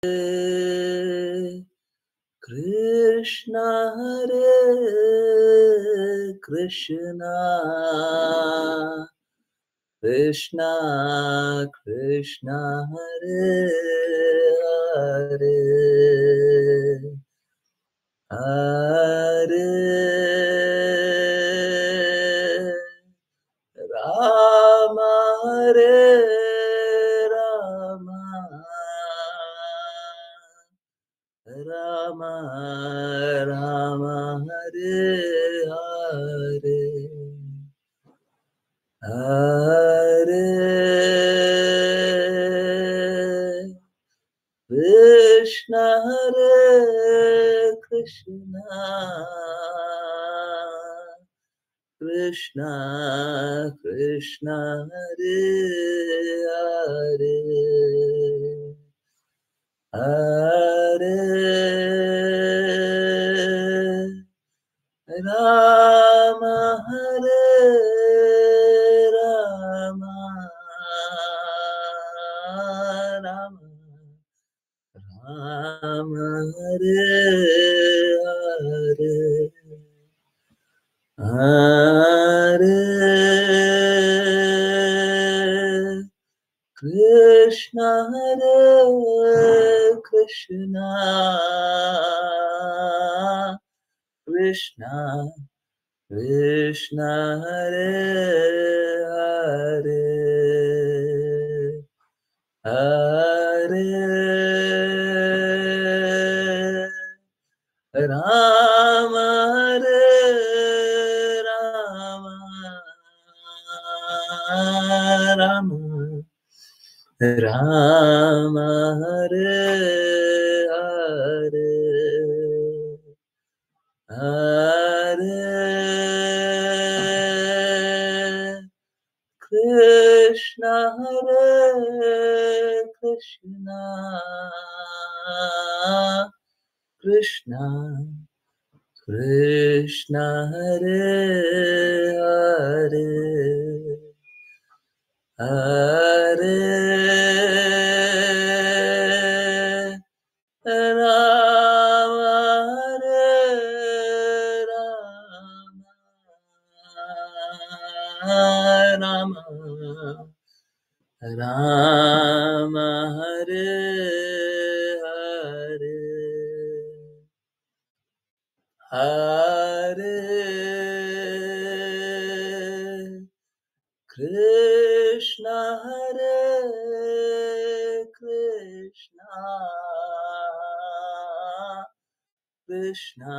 Krishna Hare Krishna Krishna Krishna Hare Hare Hare Rama Hare Rama Rama Rama Hare Hare Hare Krishna Hare Krishna Krishna Krishna Hare Hare Hare Rama Hare Rama Rama Rama Hare Hare Hare Krishna Hare Krishna Krishna Krishna Hare Hare Hare Rama Hare Rama Rama Rama Hare Hare Hare Krishna Hare Krishna Krishna Krishna Hare Hare Hare Rama Hare Rama Rama Hare Hare Hare Krishna Hare Krishna Krishna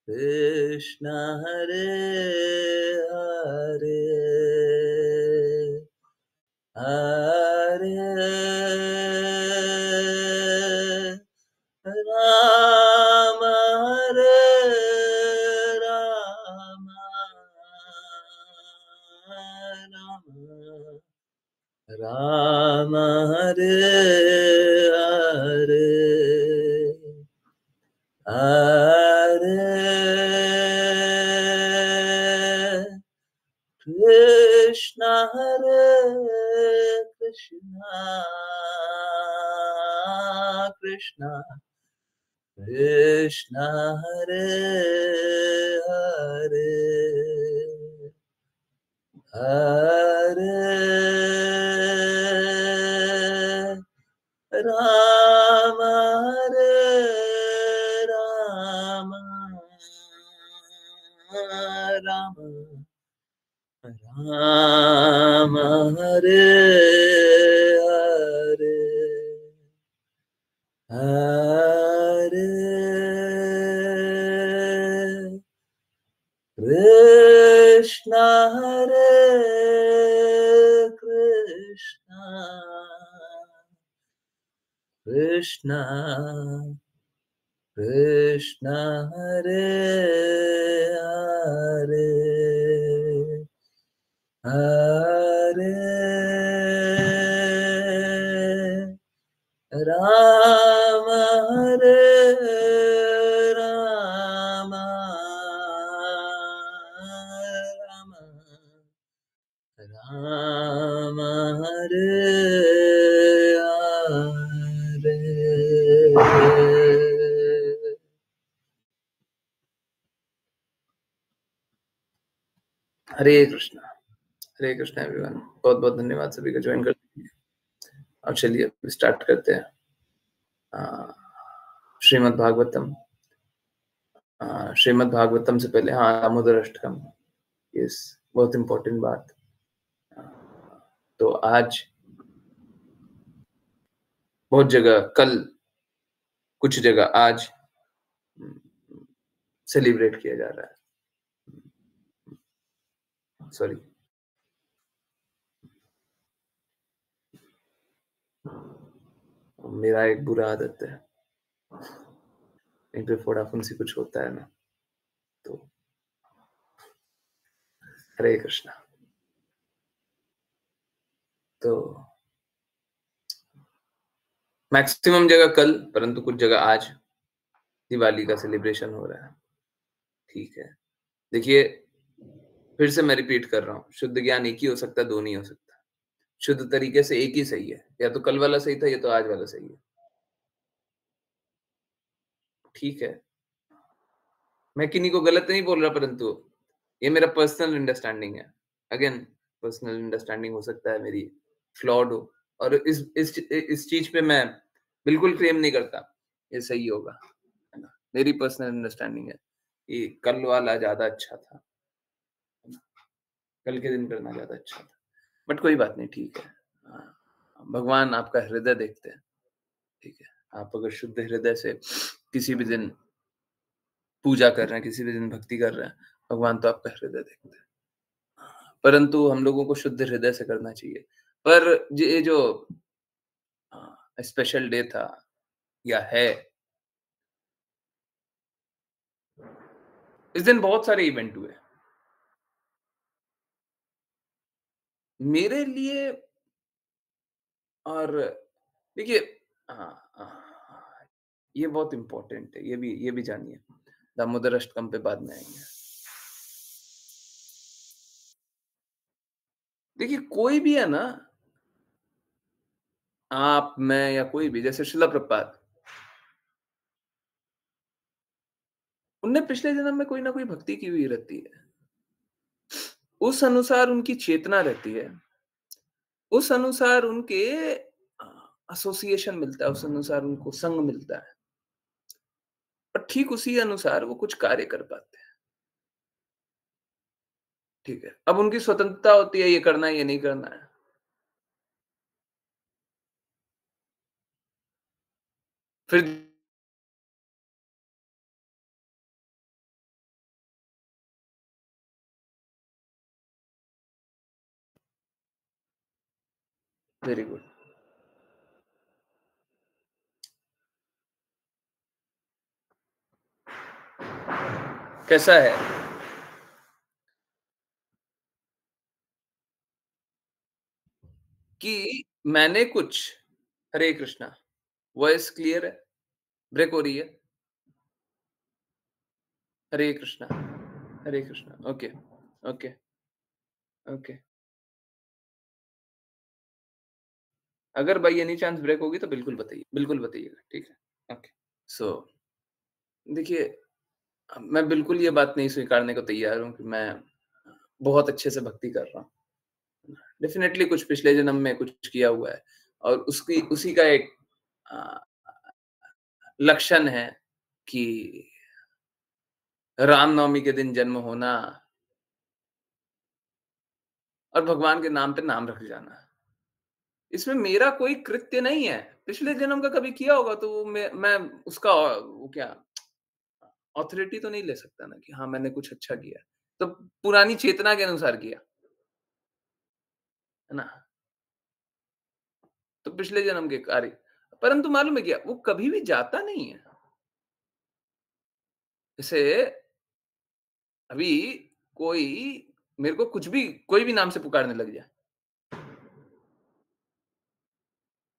Krishna Hare Hare Hare Rama Hare Rama Rama Rama Hare Hare Hare Krishna Hare Krishna Krishna Krishna Hare Hare Hare Rama Hare Rama Rama Rama Hare Hare Hare Krishna Hare Krishna Krishna Krishna Hare Hare Hare Rama Hare Rama Rama Rama Hare Hare हरे Krishna everyone. बहुत-बहुत धन्यवाद सभी का join करने के लिए। और चलिए अब स्टार्ट करते हैं। अ, श्रीमद् भागवतम श्रीमद् भागवतम से पहले दामोदर अष्टकम। यस, बहुत इम्पोर्टेंट बात। अ, तो आज बहुत जगह कल, कुछ जगह आज सेलिब्रेट किया जा रहा है। सॉरी। मेरा एक बुरा आदत है, एक फोड़ा-फुंसी कुछ होता है ना, तो हरे कृष्णा। तो मैक्सिमम जगह कल, परंतु कुछ जगह आज दिवाली का सेलिब्रेशन हो रहा है। ठीक है। देखिए, फिर से मैं रिपीट कर रहा हूँ, शुद्ध ज्ञान एक ही हो सकता है, 2 नहीं हो सकता। शुद्ध तरीके से एक ही सही है, या तो कल वाला सही था या तो आज वाला सही है। ठीक है। मैं किन्हीं को गलत नहीं बोल रहा, परंतु ये मेरा पर्सनल अंडरस्टैंडिंग है। अगेन, पर्सनल अंडरस्टैंडिंग हो सकता है मेरी फ्लॉड हो, और इस चीज़ पे मैं बिल्कुल क्लेम नहीं करता, ये सही होगा, है ना? मेरी पर्सनल अंडरस्टैंडिंग है, ये कल वाला ज़्यादा अच्छा था, है ना? कल के दिन करना ज़्यादा अच्छा था। बट कोई बात नहीं, ठीक है। भगवान आपका हृदय देखते हैं, ठीक है? आप अगर शुद्ध हृदय से किसी भी दिन पूजा कर रहे हैं, किसी भी दिन भक्ति कर रहे हैं, भगवान तो आपका हृदय देखते हैं। परंतु हम लोगों को शुद्ध हृदय से करना चाहिए। पर ये जो स्पेशल डे था या है, इस दिन बहुत सारे इवेंट हुए। मेरे लिए, और देखिए, हाँ, ये बहुत इम्पोर्टेंट है, ये भी जानिए। दामोदर अष्टकम पे बाद में आएँगे। देखिए, कोई भी है ना, आप, मैं या कोई भी, जैसे शिला प्रभुपाद, उनने पिछले जन्म में कोई ना कोई भक्ति की हुई रहती है। उस अनुसार उनकी चेतना रहती है। उस अनुसार उनके एसोसिएशन मिलता है, उस अनुसार उनको संग मिलता है। और ठीक उसी अनुसार वो कुछ कार्य कर पाते हैं। ठीक है। अब उनकी स्वतंत्रता होती है, ये करना है, ये नहीं करना है। फिर वेरी गुड। कैसा है कि मैंने कुछ, हरे कृष्णा, वॉइस क्लियर है? ब्रेक हो रही है? Hare Krishna, Hare Krishna. Okay, okay, okay. अगर बाय एनी चांस ब्रेक होगी तो बिल्कुल बताइए, बिल्कुल बताइएगा, ठीक है? ओके। सो देखिए, मैं बिल्कुल ये बात नहीं स्वीकारने को तैयार हूँ कि मैं बहुत अच्छे से भक्ति कर रहा हूँ। डेफ़िनेटली कुछ पिछले जन्म में कुछ किया हुआ है, और उसकी उसी का एक अ, लक्षण है कि रामनवमी के दिन जन्म होना और भगवान के नाम पे नाम रख जाना। इसमें मेरा कोई कृत्य नहीं है। पिछले जन्म का कभी किया होगा तो वो मैं उसका वो क्या ऑथॉरिटी तो नहीं ले सकता ना कि हाँ, मैंने कुछ अच्छा किया। तो पुरानी चेतना के अनुसार किया, है ना? तो पिछले जन्म के कार्य, परंतु मालूम है क्या? वो कभी भी जाता नहीं है। जैसे अभी कोई मेरे को कुछ भी, कोई भी नाम से पुकारने लग जाए,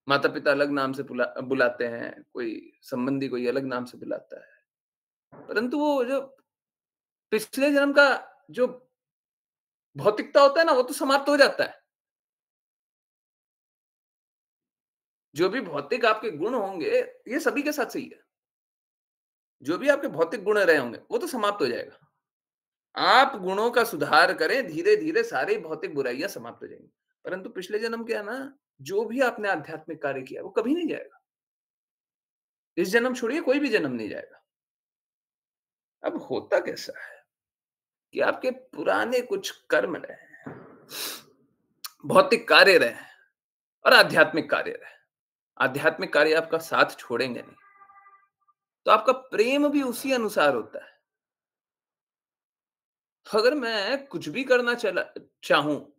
माता-पिता अलग नाम से बुलाते हैं, कोई संबंधी कोई अलग नाम से बुलाता है। परंतु वो जो पिछले जन्म का जो भौतिकता होता है ना, वो तो समाप्त हो जाता है। जो भी भौतिक आपके गुण होंगे, ये सभी के साथ सही है। जो भी आपके भौतिक गुण रहे होंगे, वो तो समाप्त हो जाएगा। आप गुणों का सुधार करें, धीरे-धीरे सारी भौतिक बुराइयाँ समाप्त हो जाएँगी। परंतु पिछले जन्म क्या है ना, जो भी आपने आध्यात्मिक कार्य किया, वो कभी नहीं जाएगा। इस जन्म छोड़िए, कोई भी जन्म नहीं जाएगा। अब होता कैसा है कि आपके पुराने कुछ कर्म रहे हैं, भौतिक कार्य रहे हैं और आध्यात्मिक कार्य रहे हैं। आध्यात्मिक कार्य आपका साथ छोड़ेंगे नहीं, तो आपका प्रेम भी उसी अनुसार होता है। तो अगर मैं कुछ भी करना चला चाहूँ,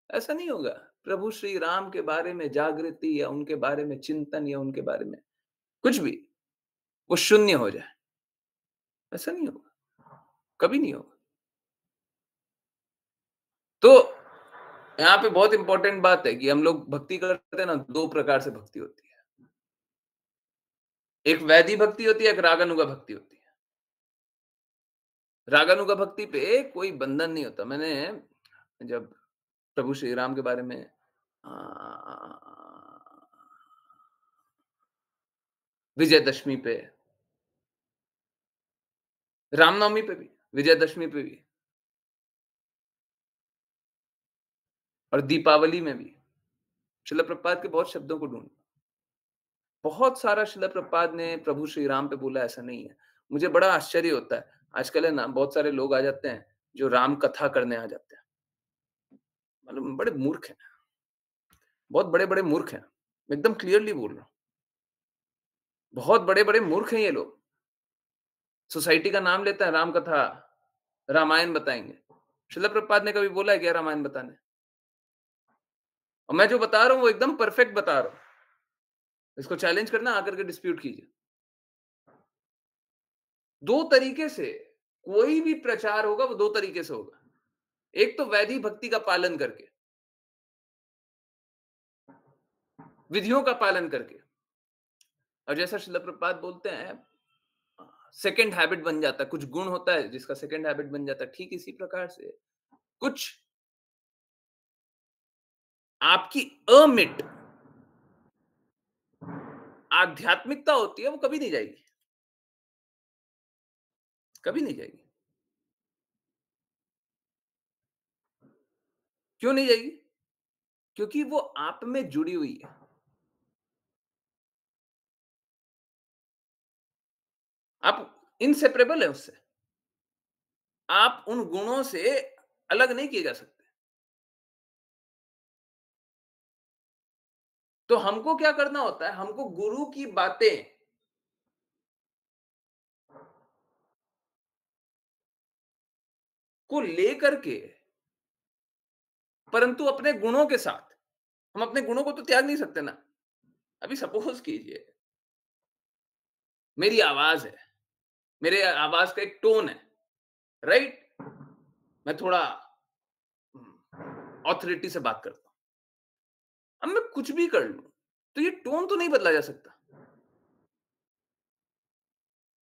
ऐसा नहीं होगा। प्रभु श्री राम के बारे में जागृति या उनके बारे में चिंतन या उनके बारे में कुछ भी, वो शून्य हो जाए, ऐसा नहीं होगा, कभी नहीं होगा। तो यहाँ पे बहुत इंपॉर्टेंट बात है कि हम लोग भक्ति करते हैं ना, 2 प्रकार से भक्ति होती है। एक वैदिक भक्ति होती है, एक रागानुगा भक्ति होती है। रागानुगा भक्ति पे कोई बंधन नहीं होता। मैंने जब प्रभु श्री राम के बारे में अ, विजयदशमी पे, रामनवमी पे भी, विजयदशमी पे भी और दीपावली में भी शिला प्रभुपाद के बहुत शब्दों को ढूँढा। बहुत सारा शिला प्रभुपाद ने प्रभु श्री राम पे बोला, ऐसा नहीं है। मुझे बड़ा आश्चर्य होता है। आजकल है ना, बहुत सारे लोग आ जाते हैं, जो राम कथा करने आ जाते हैं। मतलब बड़े मूर्ख हैं, बहुत बड़े-बड़े मूर्ख हैं। मैं एकदम क्लियरली बोल रहा हूँ। बहुत बड़े-बड़े मूर्ख हैं ये लोग। सोसाइटी का नाम लेते हैं, राम कथा, रामायण बताएँगे। शिला प्रभुपाद ने कभी बोला है क्या रामायण बताने? और मैं जो बता रहा हूँ, वो एकदम परफेक्ट बता रहा हूँ। इसको चैलेंज करना, आकर के डिस्प्यूट कीजिए। 2 तरीके से कोई भी प्रचार होगा, वो 2 तरीके से होगा। एक तो वैदिक भक्ति का पालन करके, विधियों का पालन करके, और जैसा शिला प्रभुपाद बोलते हैं, सेकंड हैबिट बन जाता है। कुछ गुण होता है जिसका सेकंड हैबिट बन जाता है। ठीक इसी प्रकार से कुछ आपकी अमिट आध्यात्मिकता होती है, वो कभी नहीं जाएगी, कभी नहीं जाएगी। क्यों नहीं जाएगी? क्योंकि वो आप में जुड़ी हुई है। आप इनसेपरेबल है उससे। आप उन गुणों से अलग नहीं किए जा सकते। तो हमको क्या करना होता है? हमको गुरु की बातें को लेकर के, परंतु अपने गुणों के साथ, हम अपने गुणों को तो त्याग नहीं सकते ना। अभी सपोज कीजिए, मेरी आवाज है, मेरे आवाज का एक टोन है, राइट? मैं थोड़ा ऑथोरिटी से बात करता हूं। अब मैं कुछ भी कर लूं, तो ये टोन तो नहीं बदला जा सकता।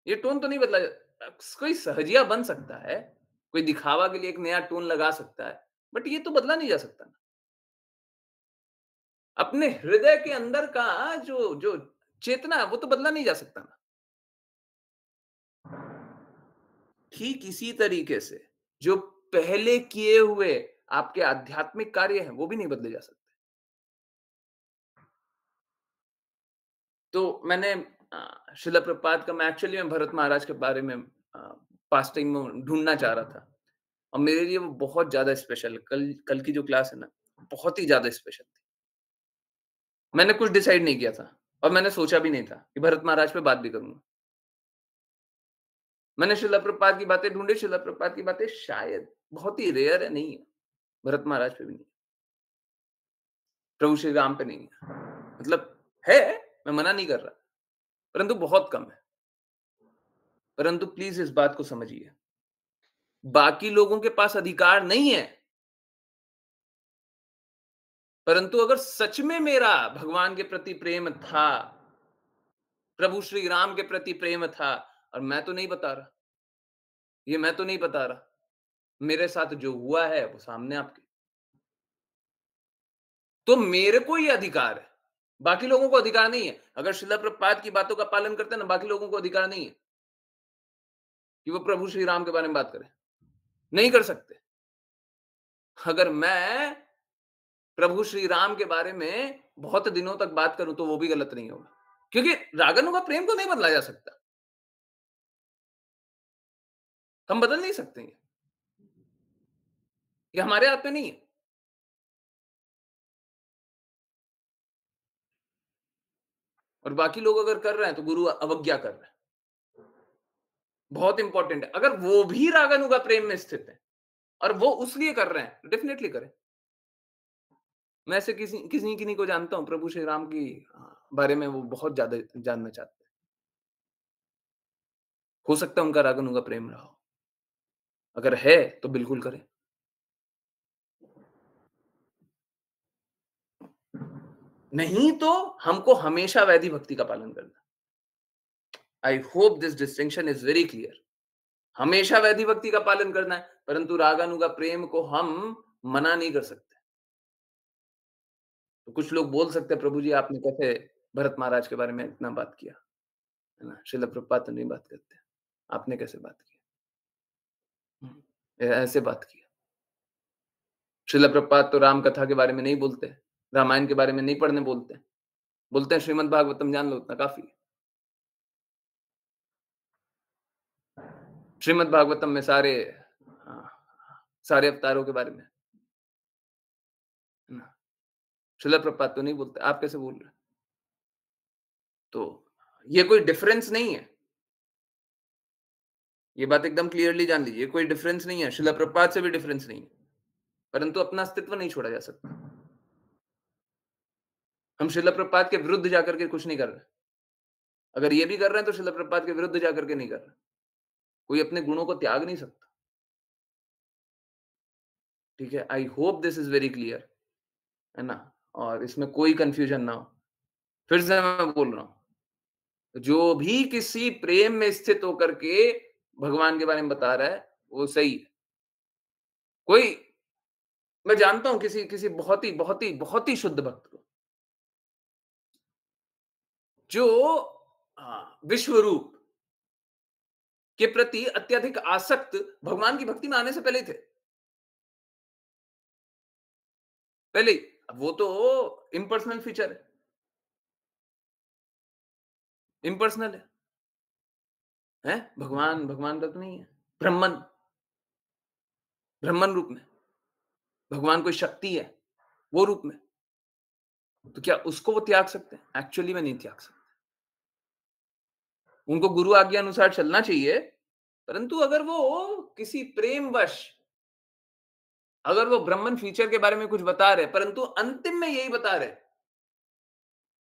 ये टोन तो नहीं बदला जा, कोई सहजिया बन सकता है, कोई दिखावा के लिए एक नया टोन लगा सकता है, बट ये तो बदला नहीं जा सकता। अपने हृदय के अंदर का जो जो चेतना है, वो तो बदला नहीं जा सकता ना। ठीक इसी तरीके से जो पहले किए हुए आपके आध्यात्मिक कार्य हैं, वो भी नहीं बदले जा सकते। तो मैंने शिला प्रभुपाद का, मैं एक्चुअली में भरत महाराज के बारे में पास्टिंग में ढूँढना चाह रहा था, और मेरे लिए वो बहुत ज़्यादा स्पेशल है। कल कल की जो क्लास है ना, बहुत ही ज़्यादा स्पेशल थी। मैंने कुछ डिसाइड नहीं किया था, और मैंने सोचा भी नहीं था कि भरत महाराज पे बात भी करूँगा। मैंने शिला प्रभुपाद की बातें ढूँढी, शिला प्रभुपाद की बातें शायद बहुत ही रेयर है, नहीं है। भरत महाराज पे भी नहीं, प्रभु श्री राम पे नहीं है। मतलब है, मैं मना नहीं कर रहा, परंतु बहुत कम है। परंतु प्लीज़ इस बात को समझिए, बाकी लोगों के पास अधिकार नहीं है, परंतु अगर सच में मेरा भगवान के प्रति प्रेम था, प्रभु श्री राम के प्रति प्रेम था, और मैं तो नहीं बता रहा, ये मैं तो नहीं बता रहा, मेरे साथ जो हुआ है वो सामने आपके, तो मेरे को ये अधिकार है, बाकी लोगों को अधिकार नहीं है। अगर शिला प्रभुपाद की बातों का पालन करते हैं ना, बाकी लोगों को अधिकार नहीं है कि वो प्रभु श्री राम के बारे में बात करें। नहीं कर सकते। अगर मैं प्रभु श्री राम के बारे में बहुत दिनों तक बात करूँ तो वो भी गलत नहीं होगा। क्योंकि रागानुगा प्रेम को नहीं बदला जा सकता। हम बदल नहीं सकते हैं। ये हमारे हाथ में नहीं है। और बाकी लोग अगर कर रहे हैं तो गुरु अवज्ञा कर रहे हैं। बहुत इंपॉर्टेंट है। अगर वो भी रागानुगा प्रेम में स्थित है और वो उसलिए कर रहे हैं, डेफिनिटली करें। मैं ऐसे किसी किसी किन्हीं को जानता हूँ प्रभु श्री राम की बारे में वो बहुत ज़्यादा जानना चाहते हैं। हो सकता है उनका रागानुगा प्रेम रहा हो। अगर है तो बिल्कुल करें। नहीं तो हमको हमेशा वैधि भक्ति का पालन करना। I hope this distinction is very clear. हमेशा वैधि भक्ति का पालन करना है, परंतु रागानुगा प्रेम को हम मना नहीं कर सकते। तो कुछ लोग बोल सकते हैं प्रभु जी आपने कैसे भरत महाराज के बारे में इतना बात किया, है ना? श्रील प्रभुपाद तो नहीं बात करते। आपने कैसे बात की? हुँ, ऐसे बात की। श्रील प्रभुपाद तो राम कथा के बारे में नहीं बोलते, रामायण के बारे में नहीं पढ़ने बोलते। बोलते हैं श्रीमद् भागवतम जान लो उतना काफ़ी है। श्रीमद् भागवतम में सारे हाँ, सारे अवतारों के बारे में, है ना? श्रील प्रभुपाद तो नहीं बोलते, आप कैसे बोल रहे हैं? तो ये कोई डिफरेंस नहीं है। ये बात एकदम क्लियरली जान लीजिए, कोई डिफरेंस नहीं है, श्रील प्रभुपाद से भी डिफरेंस नहीं है, परंतु अपना अस्तित्व नहीं छोड़ा जा सकता। हम श्रील प्रभुपाद के विरुद्ध जाकर के कुछ नहीं कर रहे। अगर ये भी कर रहे हैं तो श्रील प्रभुपाद के विरुद्ध जाकर के नहीं कर रहे। कोई अपने गुणों को त्याग नहीं सकता। ठीक है? I hope this is very clear, है ना? और इसमें कोई कन्फ्यूजन ना हो। फिर से मैं बोल रहा हूँ, जो भी किसी प्रेम में स्थित होकर के भगवान के बारे में बता रहा है, वो सही है। कोई मैं जानता हूँ किसी किसी बहुत ही शुद्ध भक्त को, जो विश्व रूप के प्रति अत्यधिक आसक्त भगवान की भक्ति में आने से पहले ही थे। पहले ही। अब वो तो इम्पर्सनल फीचर है, इम्पर्सनल है। हैं? भगवान भगवान का तो नहीं है। ब्रह्मन, ब्रह्मन रूप में। भगवान कोई शक्ति है, वो रूप में। तो क्या उसको वो त्याग सकते हैं? एक्चुअली में नहीं त्याग सकते। उनको गुरु आज्ञा अनुसार चलना चाहिए, परंतु अगर वो किसी प्रेमवश अगर वो ब्रह्मन फीचर के बारे में कुछ बता रहे हैं, परंतु अंतिम में यही बता रहे हैं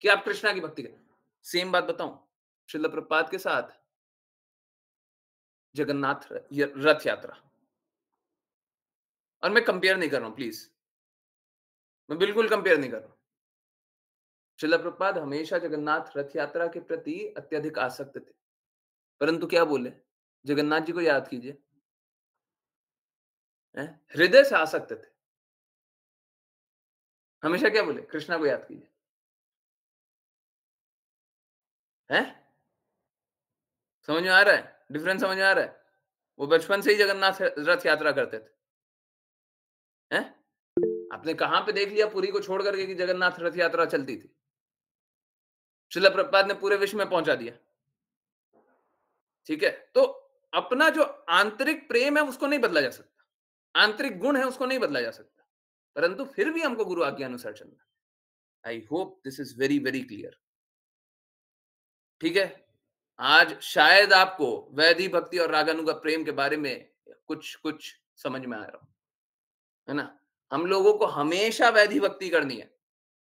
कि आप कृष्णा की भक्ति करें। सेम बात बताऊं, श्रील प्रभुपाद के साथ जगन्नाथ रथ यात्रा, और मैं कंपेयर नहीं कर रहा हूं प्लीज, मैं बिल्कुल कंपेयर नहीं कर रहा हूं। श्रील प्रभुपाद हमेशा जगन्नाथ रथ यात्रा के प्रति अत्यधिक आसक्त थे, परंतु क्या बोले? जगन्नाथ जी को याद कीजिए। हैं? हृदय से आसक्त थे। हमेशा क्या बोले? कृष्णा को याद कीजिए। हैं? समझ में आ रहा है? डिफरेंस समझ में आ रहा है? वो बचपन से ही जगन्नाथ रथ यात्रा करते थे। हैं? आपने कहाँ पे देख लिया पुरी को छोड़ करके कि जगन्नाथ रथ यात्रा चलती थी? श्रील प्रभुपाद ने पूरे विश्व में पहुंचा दिया। ठीक है? तो अपना जो आंतरिक प्रेम है उसको नहीं बदला जा सकता। आंतरिक गुण है उसको नहीं बदला जा सकता। परंतु फिर भी हमको गुरु आज्ञा अनुसार चलना है। I hope this is very very clear. ठीक है? आज शायद आपको वैधि भक्ति और रागानुगा प्रेम के बारे में कुछ कुछ समझ में आ रहा हो, है ना? हम लोगों को हमेशा वैधि भक्ति करनी है,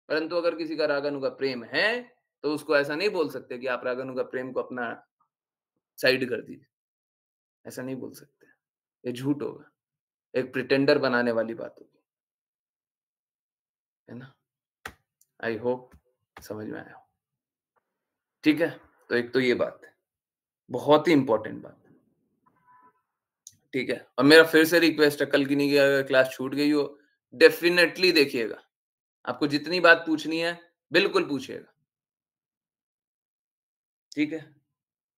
परंतु अगर किसी का रागानुगा प्रेम है, तो उसको ऐसा नहीं बोल सकते कि आप रागानुगा प्रेम को अपना साइड कर दीजिए। ऐसा नहीं बोल सकते। ये झूठ होगा। एक प्रिटेंडर बनाने वाली बात होगी, है ना? आई होप समझ में आया हो। ठीक है? तो एक तो ये बात है, बहुत ही इम्पोर्टेंट बात है। ठीक है? और मेरा फिर से रिक्वेस्ट है, कल की नहीं की अगर क्लास छूट गई हो, डेफिनिटली देखिएगा। आपको जितनी बात पूछनी है, बिल्कुल पूछिएगा। ठीक है?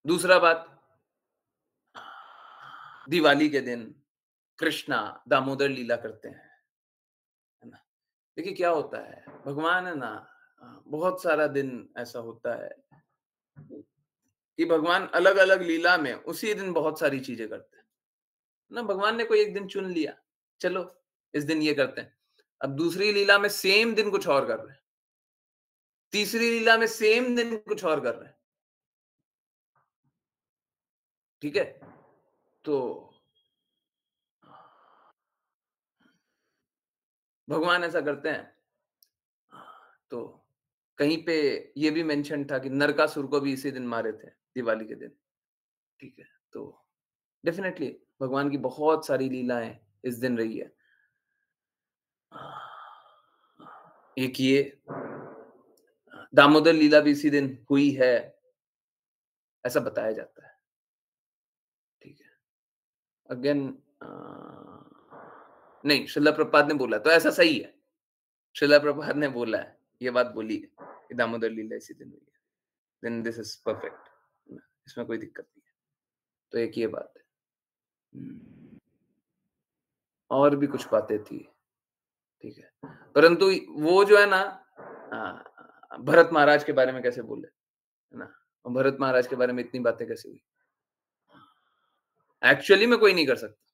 दूसरा बात, दिवाली के दिन कृष्णा दामोदर लीला करते है ना? देखिए क्या होता है, भगवान है ना बहुत सारा दिन ऐसा होता है कि भगवान अलग-अलग लीला में उसी दिन बहुत सारी चीज़ें करते हैं। ना भगवान ने कोई एक दिन चुन लिया, चलो इस दिन ये करते हैं। अब दूसरी लीला में सेम दिन कुछ और कर रहे हैं। तीसरी लीला में सेम दिन कुछ और कर रहे हैं। ठीक है? तो भगवान ऐसा करते हैं। तो कहीं पे ये भी मेंशन था कि नरकासुर को भी इसी दिन मारे थे, दिवाली के दिन। ठीक है? तो डेफ़िनेटली भगवान की बहुत सारी लीलाएँ इस दिन रही है। एक ये दामोदर लीला भी इसी दिन हुई है, ऐसा बताया जाता है। ठीक है? अगेन अ, नहीं श्रील प्रभुपाद ने बोला तो ऐसा सही है। श्रील प्रभुपाद ने बोला है, ये बात बोली है कि दामोदर लीला इसी दिन हुई है। Then this is perfect. इसमें कोई दिक्कत नहीं है। तो एक ये बात है। हुँ, और भी कुछ बातें थी, ठीक है। परंतु वो जो है ना भरत महाराज के बारे में कैसे बोले, है ना? भरत महाराज के बारे में इतनी बातें कैसे हुई? एक्चुअली में कोई नहीं कर सकता।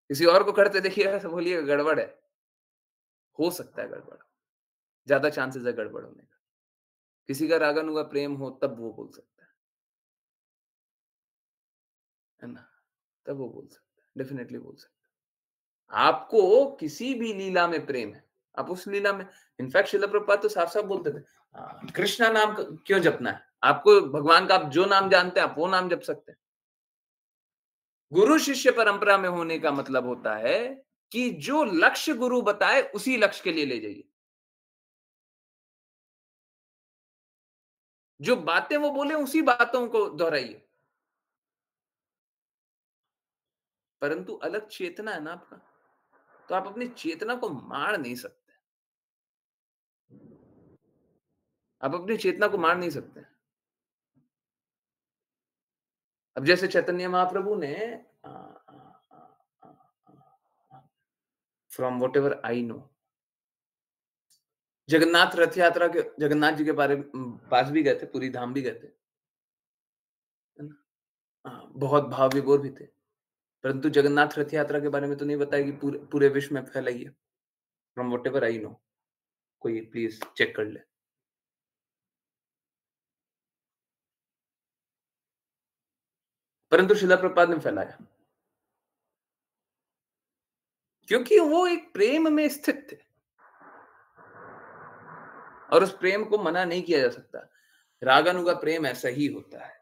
किसी और को करते देखिएगा तो बोलिएगा गड़बड़ है। हो सकता है गड़बड़, ज़्यादा चांसेस है गड़बड़ होने का। किसी का रागानुगा प्रेम हो तब वो बोल सकता है ना? तब वो बोल सकता है, डेफ़िनिटली बोल सकता है। आपको किसी भी लीला में प्रेम है, आप उस लीला में इनफैक्ट श्रील प्रभुपाद तो साफ-साफ बोलते थे कृष्णा नाम क क्यों जपना है? आपको भगवान का आप जो नाम जानते हैं, आप वो नाम जप सकते हैं। गुरु शिष्य परंपरा में होने का मतलब होता है कि जो लक्ष्य गुरु बताए उसी लक्ष्य के लिए ले जाइए। जो बातें वो बोले उसी बातों को दोहराइए। परंतु अलग चेतना है ना आपका, तो आप अपनी चेतना को मार नहीं सकते। आप अपनी चेतना को मार नहीं सकते। अब जैसे चैतन्य महाप्रभु ने from whatever I know Jagannath रथ यात्रा के जगन्नाथ जी के पास भी गए थे, पुरी धाम भी गए थे, है ना? बहुत भाव विभोर भी थे। परंतु जगन्नाथ रथ यात्रा के बारे में तो नहीं बताया कि पूरे पूरे विश्व में फैलाई है। फ्रॉम व्हाटएवर आई नो कोई प्लीज़ चेक कर ले। परंतु शिला प्रभुपाद ने फैलाया, क्योंकि वो एक प्रेम में स्थित थे और उस प्रेम को मना नहीं किया जा सकता। रागानुगा प्रेम ऐसा ही होता है।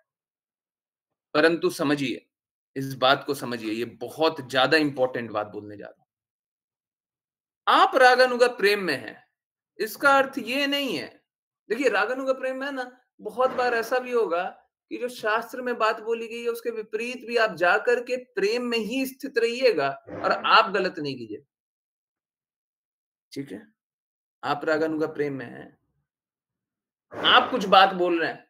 परंतु समझिए, इस बात को समझिए, ये बहुत ज़्यादा इम्पोर्टेंट बात बोलने जा रहा हूँ। आप रागानुगा प्रेम में हैं, इसका अर्थ ये नहीं है देखिए रागानुगा प्रेम में है ना, बहुत बार ऐसा भी होगा कि जो शास्त्र में बात बोली गई है, उसके विपरीत भी आप जाकर के प्रेम में ही स्थित रहिएगा और आप गलत नहीं कीजिए। ठीक है? आप रागानुगा प्रेम में हैं, आप कुछ बात बोल रहे हैं,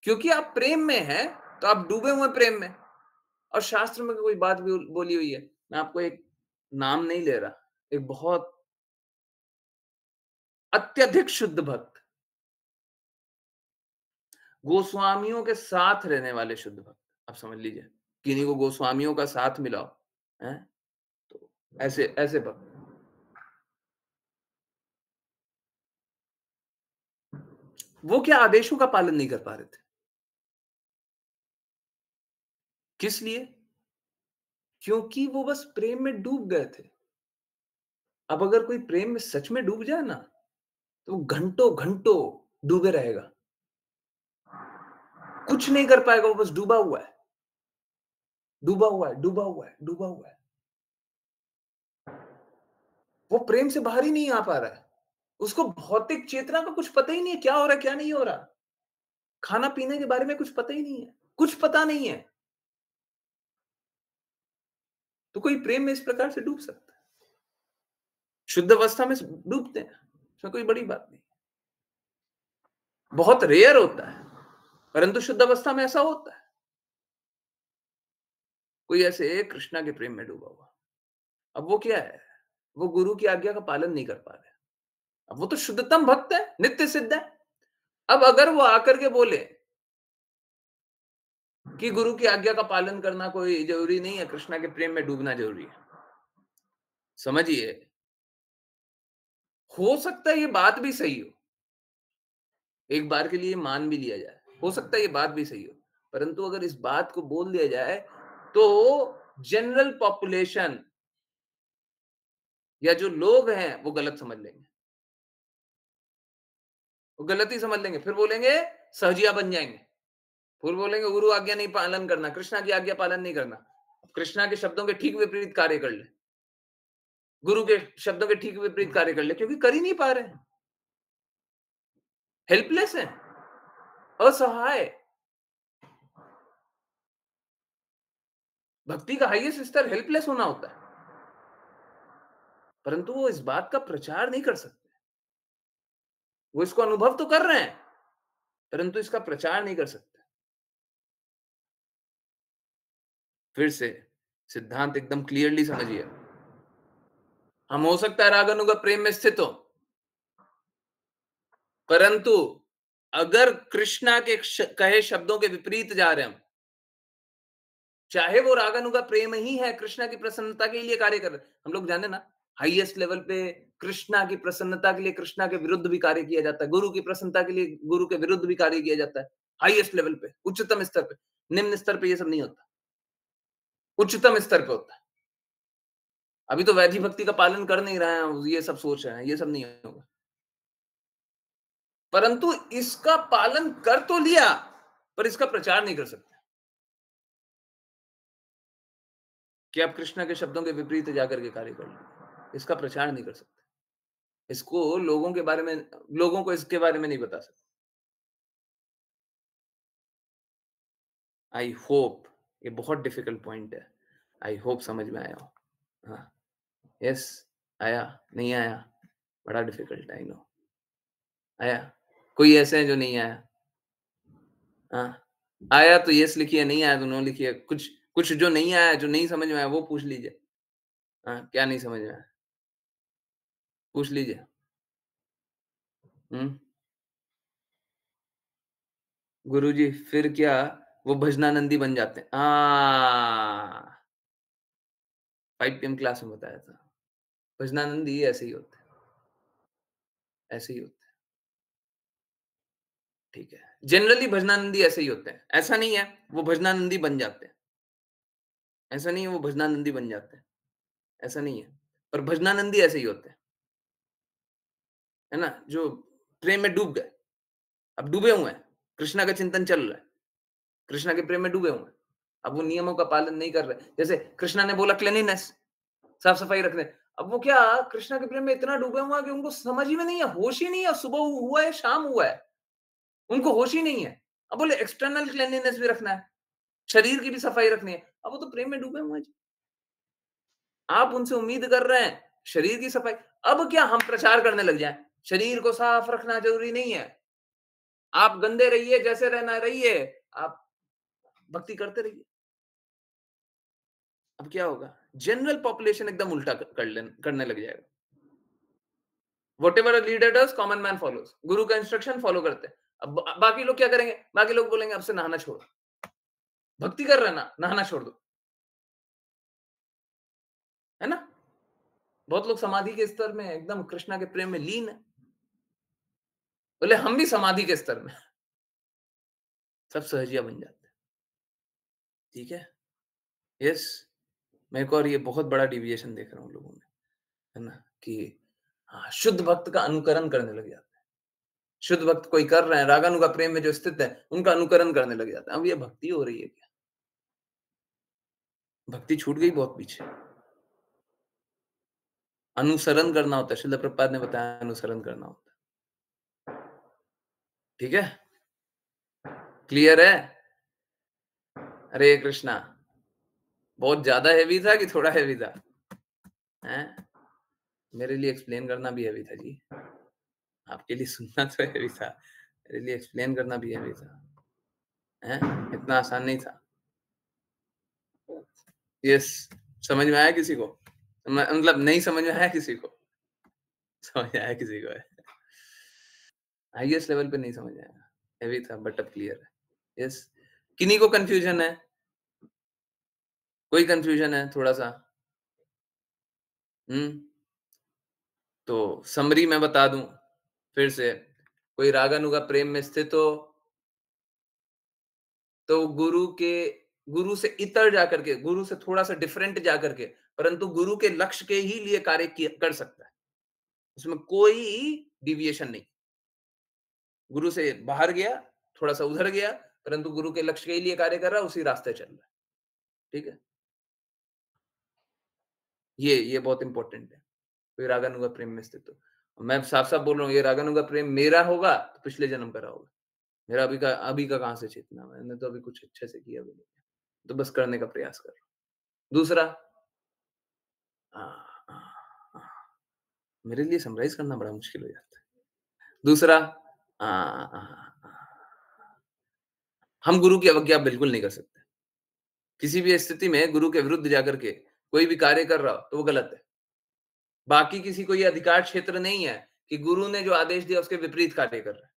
क्योंकि आप प्रेम में हैं, तो आप डूबे हुए हैं प्रेम में और शास्त्र में कोई बात भी बोली हुई है। मैं आपको एक नाम नहीं ले रहा, एक बहुत अत्यधिक शुद्ध भक्त, गोस्वामियों के साथ रहने वाले शुद्ध भक्त, आप समझ लीजिए। किन्हीं को गोस्वामियों का साथ मिला हो, हैं? तो ऐसे ऐसे भक्त, वो क्या आदेशों का पालन नहीं कर पा रहे थे? किस लिए? क्योंकि वो बस प्रेम में डूब गए थे। अब अगर कोई प्रेम में सच में डूब जाए ना, तो वो घंटों-घंटों डूबे रहेगा। कुछ नहीं कर पाएगा, वो बस डूबा हुआ है, डूबा हुआ है, डूबा हुआ है, डूबा हुआ है। वो प्रेम से बाहर ही नहीं आ पा रहा है। उसको भौतिक चेतना का कुछ पता ही नहीं है, क्या हो रहा है, क्या नहीं हो रहा। खाना-पीने के बारे में कुछ पता ही नहीं है, कुछ पता नहीं है। तो कोई प्रेम में इस प्रकार से डूब सकता है। शुद्ध अवस्था में डूबते हैं, इसमें कोई बड़ी बात नहीं। बहुत रेयर होता है, परंतु शुद्ध अवस्था में ऐसा होता है। कोई ऐसे कृष्णा के प्रेम में डूबा हुआ। अब वो क्या है? वो गुरु की आज्ञा का पालन नहीं कर पा रहा है। अब वो तो शुद्धतम भक्त है, नित्य सिद्ध है। अब अगर वो आकर के बोले कि गुरु की आज्ञा का पालन करना कोई ज़रूरी नहीं है, कृष्णा के प्रेम में डूबना ज़रूरी है। समझिए, हो सकता है ये बात भी सही हो। एक बार के लिए मान भी लिया जाए। हो सकता है ये बात भी सही हो। परंतु अगर इस बात को बोल दिया जाए, तो जनरल पॉपुलेशन या जो लोग हैं, वो गलत समझ लेंगे। वो गलत ही समझ लेंगे। फिर बोलेंगे सहजिया बन जाएँगे। फिर बोलेंगे गुरु आज्ञा नहीं पालन करना, कृष्णा की आज्ञा पालन नहीं करना। कृष्णा के शब्दों के ठीक विपरीत कार्य कर ले। गुरु के शब्दों के ठीक विपरीत कार्य कर ले, क्योंकि कर ही नहीं पा रहे हैं। हेल्पलेस हैं, असहाय। भक्ति का हाईएस्ट स्तर हेल्पलेस होना होता है। परंतु वो इस बात का प्रचार नहीं कर सकते। वो इसको अनुभव तो कर रहे हैं, परंतु इसका प्रचार नहीं कर सकते। फिर से सिद्धांत एकदम क्लियरली समझिए। हम हो सकता है राग अनुगा प्रेम में स्थित हो, परंतु अगर कृष्णा के कहे शब्दों के विपरीत जा रहे हैं हम, चाहे वो रागानुगा प्रेम ही है, कृष्णा की प्रसन्नता के लिए कार्य कर रहे हैं। हम लोग जाने ना, हाईएस्ट लेवल पे कृष्णा की प्रसन्नता के लिए कृष्णा के विरुद्ध भी कार्य किया जाता है, गुरु की प्रसन्नता के लिए गुरु के विरुद्ध भी कार्य किया जाता है। हाईएस्ट लेवल पे, उच्चतम स्तर पे। निम्न स्तर पे ये सब नहीं होता, उच्चतम स्तर पे होता है। अभी तो वैधि भक्ति का पालन कर नहीं रहे हैं, ये सब सोच रहे हैं, ये सब नहीं होगा। परंतु इसका पालन कर तो लिया, पर इसका प्रचार नहीं कर सकते कि आप कृष्णा के शब्दों के विपरीत जाकर के कार्य कर लें। इसका प्रचार नहीं कर सकते। इसको लोगों के बारे में, लोगों को इसके बारे में नहीं बता सकते। आई होप, ये बहुत डिफिकल्ट पॉइंट है। आई होप समझ में आया हो। हाँ, यस, आया, नहीं आया, बड़ा डिफिकल्ट आई नो। आया? कोई ऐसे हैं जो नहीं आया? हाँ, आया तो यस लिखिए, नहीं आया तो नो लिखिए। कुछ कुछ जो नहीं आया, जो नहीं समझ में आया, वो पूछ लीजिए। हाँ, क्या नहीं समझ में आया? पूछ लीजिए। हुँ, गुरुजी फिर क्या वो भजनानंदी बन जाते हैं? 5 पीएम क्लास में बताया था। भजनानंदी ऐसे ही होते हैं, ऐसे ही होते हैं, ठीक है। जनरली भजनानंदी ऐसे ही होते हैं। ऐसा नहीं है वो भजनानंदी बन जाते हैं। ऐसा नहीं है वो भजनानंदी बन जाते हैं। ऐसा नहीं है। पर भजनानंदी ऐसे ही होते हैं, है ना? जो प्रेम में डूब गए, अब डूबे हुए हैं, कृष्णा का चिंतन चल रहा है, कृष्णा के प्रेम में डूबे हुए हैं। अब वो नियमों का पालन नहीं कर रहे। जैसे कृष्णा ने बोला क्लीनिनेस, साफ-सफाई रखने। अब वो क्या कृष्णा के प्रेम में इतना डूबे हुए हैं कि उनको समझ ही में नहीं है, होश ही नहीं है, सुबह हुआ है, शाम हुआ है। उनको होश ही नहीं है। अब बोले एक्सटर्नल क्लीनलीनेस भी रखना है, शरीर की भी सफाई रखनी है। अब वो तो प्रेम में डूबे हुए हैं। आप उनसे उम्मीद कर रहे हैं शरीर की सफाई। अब क्या हम प्रचार करने लग जाएं, शरीर को साफ रखना जरूरी नहीं है, आप गंदे रहिए, जैसे रहना रहिए, आप भक्ति करते रहिए। अब क्या होगा, जनरल पॉपुलेशन एकदम उल्टा करने लग जाएगा। Whatever a leader does common man follows. गुरु का इंस्ट्रक्शन फॉलो करते हैं। अब बाकी लोग क्या करेंगे, बाकी लोग बोलेंगे अब से नहाना छोड़ो, भक्ति कर रहे हैं ना, नहाना छोड़ दो, है ना? बहुत लोग समाधि के स्तर में एकदम कृष्णा के प्रेम में लीन है। बोले हम भी समाधि के स्तर में, सब सहजिया बन जाते हैं। ठीक है, यस। मैं एक और ये बहुत बड़ा डिविएशन देख रहा हूँ लोगों में, है ना? कि हाँ, शुद्ध भक्त का अनुकरण करने लग जाते हैं। शुद्ध भक्त कोई कर रहे हैं, रागानुगा प्रेम में जो स्थित है, उनका अनुकरण करने लग जाते हैं। अब ये भक्ति हो रही है क्या? भक्ति छूट गई बहुत पीछे। अनुसरण करना होता है, श्रील प्रभुपाद ने बताया अनुसरण करना होता है। ठीक है? क्लियर है? हरे कृष्णा। बहुत ज़्यादा हेवी था कि थोड़ा हेवी था? हैं? मेरे लिए एक्सप्लेन करना भी हेवी था जी। आपके लिए सुनना तो हेवी था, मेरे लिए एक्सप्लेन करना भी हेवी था। हैं? इतना आसान नहीं था। यस, समझ में आया किसी को? मतलब नहीं समझ में आया किसी को? समझ में आया किसी को है। हाईएस्ट लेवल पे नहीं समझ में आया। हेवी था बट अब क्लियर है। यस, किन्हीं को कन्फ्यूजन है, कोई कन्फ्यूजन है थोड़ा-सा? हुँ, तो समरी मैं बता दूँ फिर से, कोई रागानुगा प्रेम में स्थित हो, तो गुरु से इतर जाकर के, गुरु से थोड़ा-सा डिफरेंट जाकर के, परंतु गुरु के लक्ष्य के ही लिए कार्य किया कर सकता है। उसमें कोई डेविएशन नहीं। गुरु से बाहर गया, थोड़ा-सा उधर गया, परंतु गुरु के लक्ष्य के ही लिए कार्य कर रहा है, उसी रास्ते चल रहा है। ठीक है? ये बहुत इम्पोर्टेंट है। कोई रागानुगा प्रेम में स्थित हो। मैं साफ-साफ बोल रहा हूँ, ये रागानुगा प्रेम मेरा होगा, तो पिछले जन्म का रहा होगा। मेरा अभी का कहाँ से चेतना? मैंने तो अभी कुछ अच्छे से किया भी नहीं है। तो बस करने का प्रयास कर रहा हूँ। दूसरा अ अ अ, मेरे लिए समराइज़ करना बड़ा मुश्किल हो जाता है। दूसरा हम गुरु की अवज्ञा बिल्कुल नहीं कर सकते। किसी भी स्थिति में गुरु के विरुद्ध जाकर के कोई भी कार्य कर रहा हो, तो वो गलत है। बाकी किसी को ये अधिकार क्षेत्र नहीं है कि गुरु ने जो आदेश दिया उसके विपरीत कार्य कर रहा है।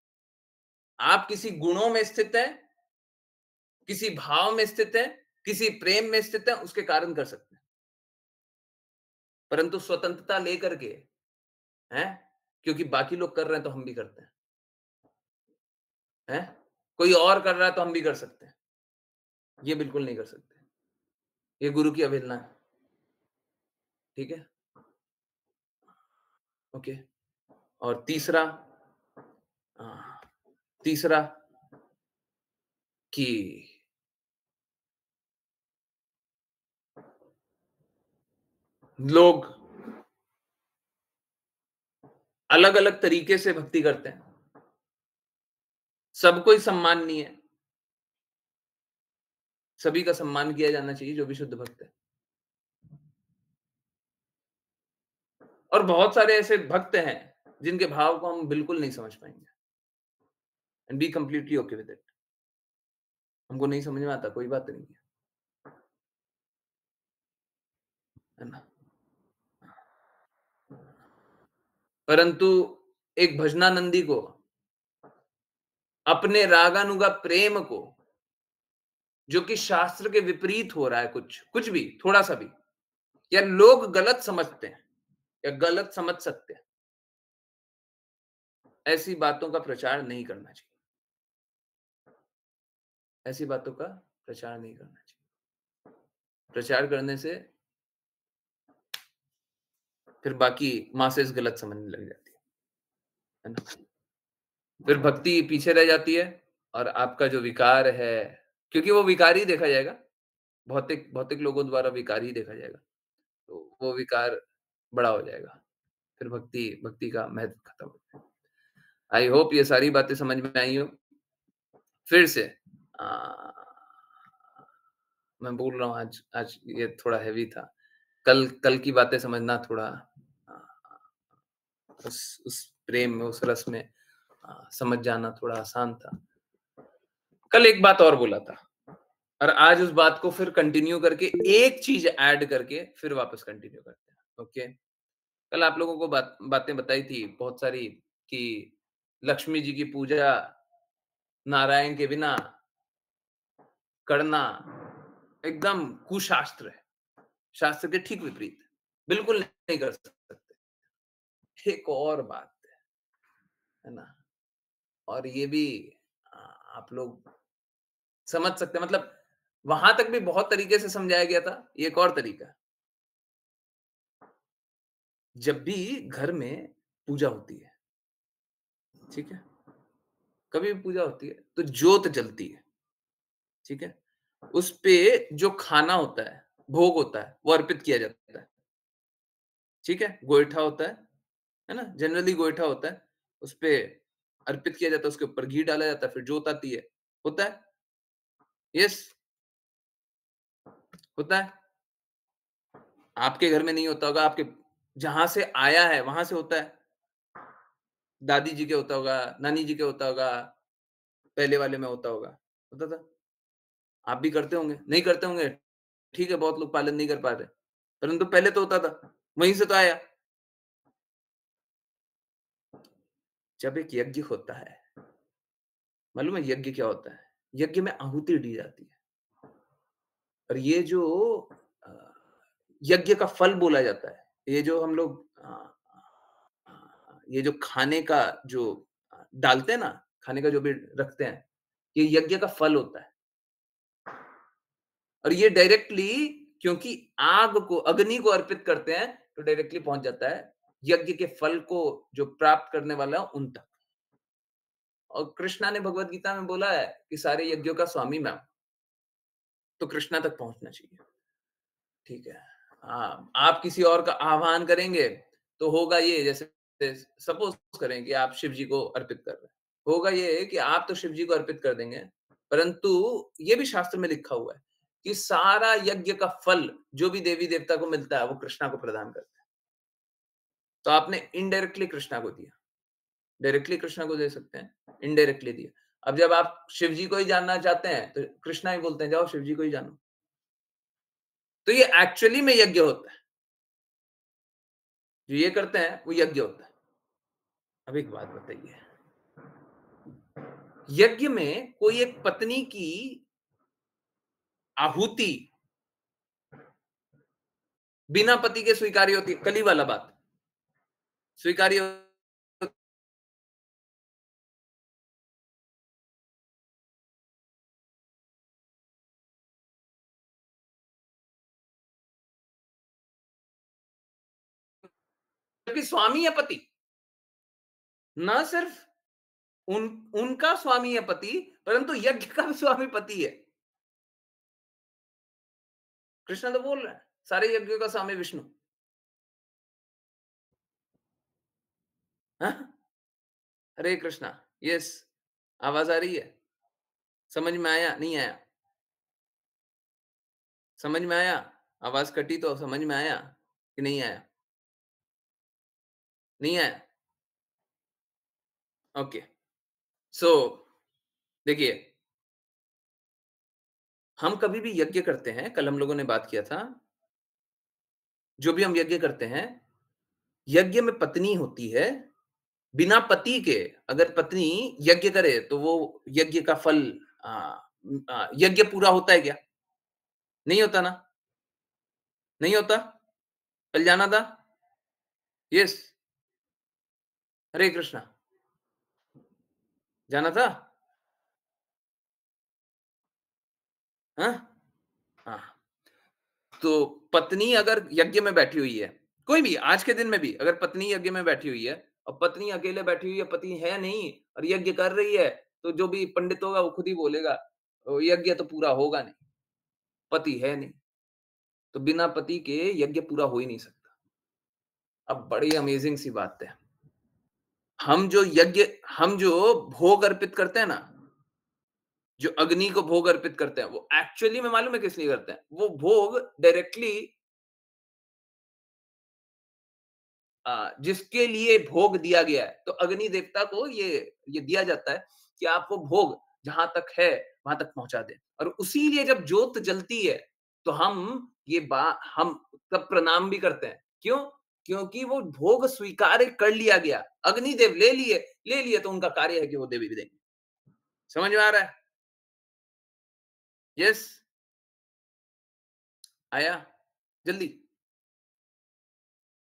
आप किसी गुणों में स्थित हैं, किसी भाव में स्थित हैं, किसी प्रेम में स्थित हैं, उसके कारण कर सकते हैं। परंतु स्वतंत्रता लेकर के, हैं? क्योंकि बाकी लोग कर रहे हैं तो हम भी करते हैं, हैं? कोई और कर रहा है तो हम भी कर सकते हैं। ये बिल्कुल नहीं कर सकते। ये गुरु की अवहेलना है, ठीक है? ओके। और तीसरा अ, तीसरा कि लोग अलग-अलग तरीके से भक्ति करते हैं। सब कोई सम्माननीय है। सभी का सम्मान किया जाना चाहिए जो भी शुद्ध भक्त है। और बहुत सारे ऐसे भक्त हैं, जिनके भाव को हम बिल्कुल नहीं समझ पाएँगे and be completely okay with it. हमको नहीं समझ में आता, कोई बात नहीं है। है ना? परंतु एक भजनानंदी को अपने रागानुगा प्रेम को, जो कि शास्त्र के विपरीत हो रहा है कुछ भी, थोड़ा-सा भी, या लोग गलत समझते हैं या गलत समझ सकते हैं, ऐसी बातों का प्रचार नहीं करना चाहिए। ऐसी बातों का प्रचार नहीं करना चाहिए। प्रचार करने से फिर बाकी मासेस गलत समझने लग जाती है ना? फिर भक्ति पीछे रह जाती है और आपका जो विकार है, क्योंकि वो विकार ही देखा जाएगा, भौतिक भौतिक लोगों द्वारा विकार ही देखा जाएगा, तो वो विकार बड़ा हो जाएगा। फिर भक्ति भक्ति का महत्व खत्म हो जाएगा। आई होप ये सारी बातें समझ में आई हो। फिर से अ, मैं बोल रहा हूँ आज आज ये थोड़ा हेवी था। कल कल की बातें समझना थोड़ा उस प्रेम में, उस रस में समझ जाना थोड़ा आसान था। कल एक बात और बोला था और आज उस बात को फिर कंटिन्यू करके एक चीज़ ऐड करके फिर वापस कंटिन्यू करते हैं, ओके? कल आप लोगों को बातें बताई थी बहुत सारी कि लक्ष्मी जी की पूजा नारायण के बिना करना एकदम कुशास्त्र है, शास्त्र के ठीक विपरीत है। बिल्कुल नहीं कर सकते। एक और बात है ना? और ये भी अ, आप लोग समझ सकते हैं, मतलब वहाँ तक भी बहुत तरीके से समझाया गया था, ये एक और तरीका है। जब भी घर में पूजा होती है, ठीक है? कभी भी पूजा होती है, तो जोत जलती है, ठीक है? उसपे जो खाना होता है, भोग होता है, वो अर्पित किया जाता है, ठीक है? गोइठा होता है ना? जनरली गोइठा होता है, उसपे अर्पित किया जाता है, उसके ऊपर घी डाला जाता है, फिर जोत आती है। होता है? यस, होता है। आपके घर में नहीं होता होगा, आपके जहाँ से आया है, वहाँ से होता है। दादी जी के होता होगा, नानी जी के होता होगा, पहले वाले में होता होगा। होता था। आप भी करते होंगे, नहीं करते होंगे, ठीक है, बहुत लोग पालन नहीं कर पा रहे, परंतु पहले तो होता था, वहीं से तो आया। जब एक यज्ञ होता है, मालूम है यज्ञ क्या होता है? यज्ञ में आहुति दी जाती है और ये जो अ, यज्ञ का फल बोला जाता है, ये जो हम लोग ये जो खाने का जो डालते हैं ना, खाने का जो भी रखते हैं, ये यज्ञ का फल होता है और ये डायरेक्टली क्योंकि आग को, अग्नि को अर्पित करते हैं, तो डायरेक्टली पहुँच जाता है यज्ञ के फल को जो प्राप्त करने वाला है उन तक। और कृष्णा ने भगवत गीता में बोला है कि सारे यज्ञों का स्वामी मैं हूँ, तो कृष्णा तक पहुँचना चाहिए। ठीक है। हाँ, आप किसी और का आह्वान करेंगे, तो होगा ये जैसे सपोज़ करें कि आप शिव जी को अर्पित कर रहे हैं। होगा ये कि आप तो शिव जी को अर्पित कर देंगे, परंतु ये भी शास्त्र में लिखा हुआ है कि सारा यज्ञ का फल जो भी देवी-देवता को मिलता है, वो कृष्णा को प्रदान करते हैं। तो आपने इनडायरेक्टली कृष्णा को दिया। डायरेक्टली कृष्णा को दे सकते हैं, इनडायरेक्टली दिया। अब जब आप शिव जी को ही जानना चाहते हैं, तो कृष्णा ही बोलते हैं, जाओ शिव जी को ही जानो। तो ये एक्चुअली में यज्ञ होता है। जो ये करते हैं, वो यज्ञ होता है। अब एक बात बताइए, यज्ञ में कोई एक पत्नी की आहुति बिना पति के स्वीकार्य होती है? कली वाला बात, स्वीकार्य होती है कि स्वामी है पति, ना सिर्फ उन उनका स्वामी है पति, परंतु यज्ञ का भी स्वामी पति है। कृष्ण तो बोल रहे हैं, सारे यज्ञों का स्वामी विष्णु। हाँ? हरे कृष्णा, यस, आवाज आ रही है? समझ में आया? नहीं आया? समझ में आया? आवाज कटी तो समझ में आया कि नहीं आया? नहीं आया? ओके। सो देखिए, हम कभी भी यज्ञ करते हैं, कल हम लोगों ने बात किया था, जो भी हम यज्ञ करते हैं, यज्ञ में पत्नी होती है, बिना पति के अगर पत्नी यज्ञ करे, तो वो यज्ञ का फल यज्ञ पूरा होता है क्या? नहीं होता ना? नहीं होता? कल जाना था? यस, हरे कृष्णा, जाना था? हाँ? हाँ। तो पत्नी अगर यज्ञ में बैठी हुई है, कोई भी आज के दिन में भी अगर पत्नी यज्ञ में बैठी हुई है और पत्नी अकेले बैठी हुई है, पति है नहीं और यज्ञ कर रही है, तो जो भी पंडित होगा वो खुद ही बोलेगा, यज्ञ तो पूरा होगा नहीं, पति है नहीं, तो बिना पति के यज्ञ पूरा हो ही नहीं सकता। अब बड़ी अमेजिंग सी बात है, हम जो भोग अर्पित करते हैं ना, जो अग्नि को भोग अर्पित करते हैं, वो एक्चुअली में मालूम है किस लिए करते हैं? वो भोग डायरेक्टली जिसके लिए भोग दिया गया है, तो अग्नि देवता को ये दिया जाता है कि आप वो भोग जहाँ तक है, वहाँ तक पहुँचा दें और उसीलिए जब ज्योत जलती है, तो हम तब प्रणाम भी करते हैं। क्यों? क्योंकि वो भोग स्वीकार कर लिया गया। अग्निदेव ले लिए तो उनका कार्य है कि वो देवी भी देंगे। समझ में आ रहा है? यस, आया? जल्दी।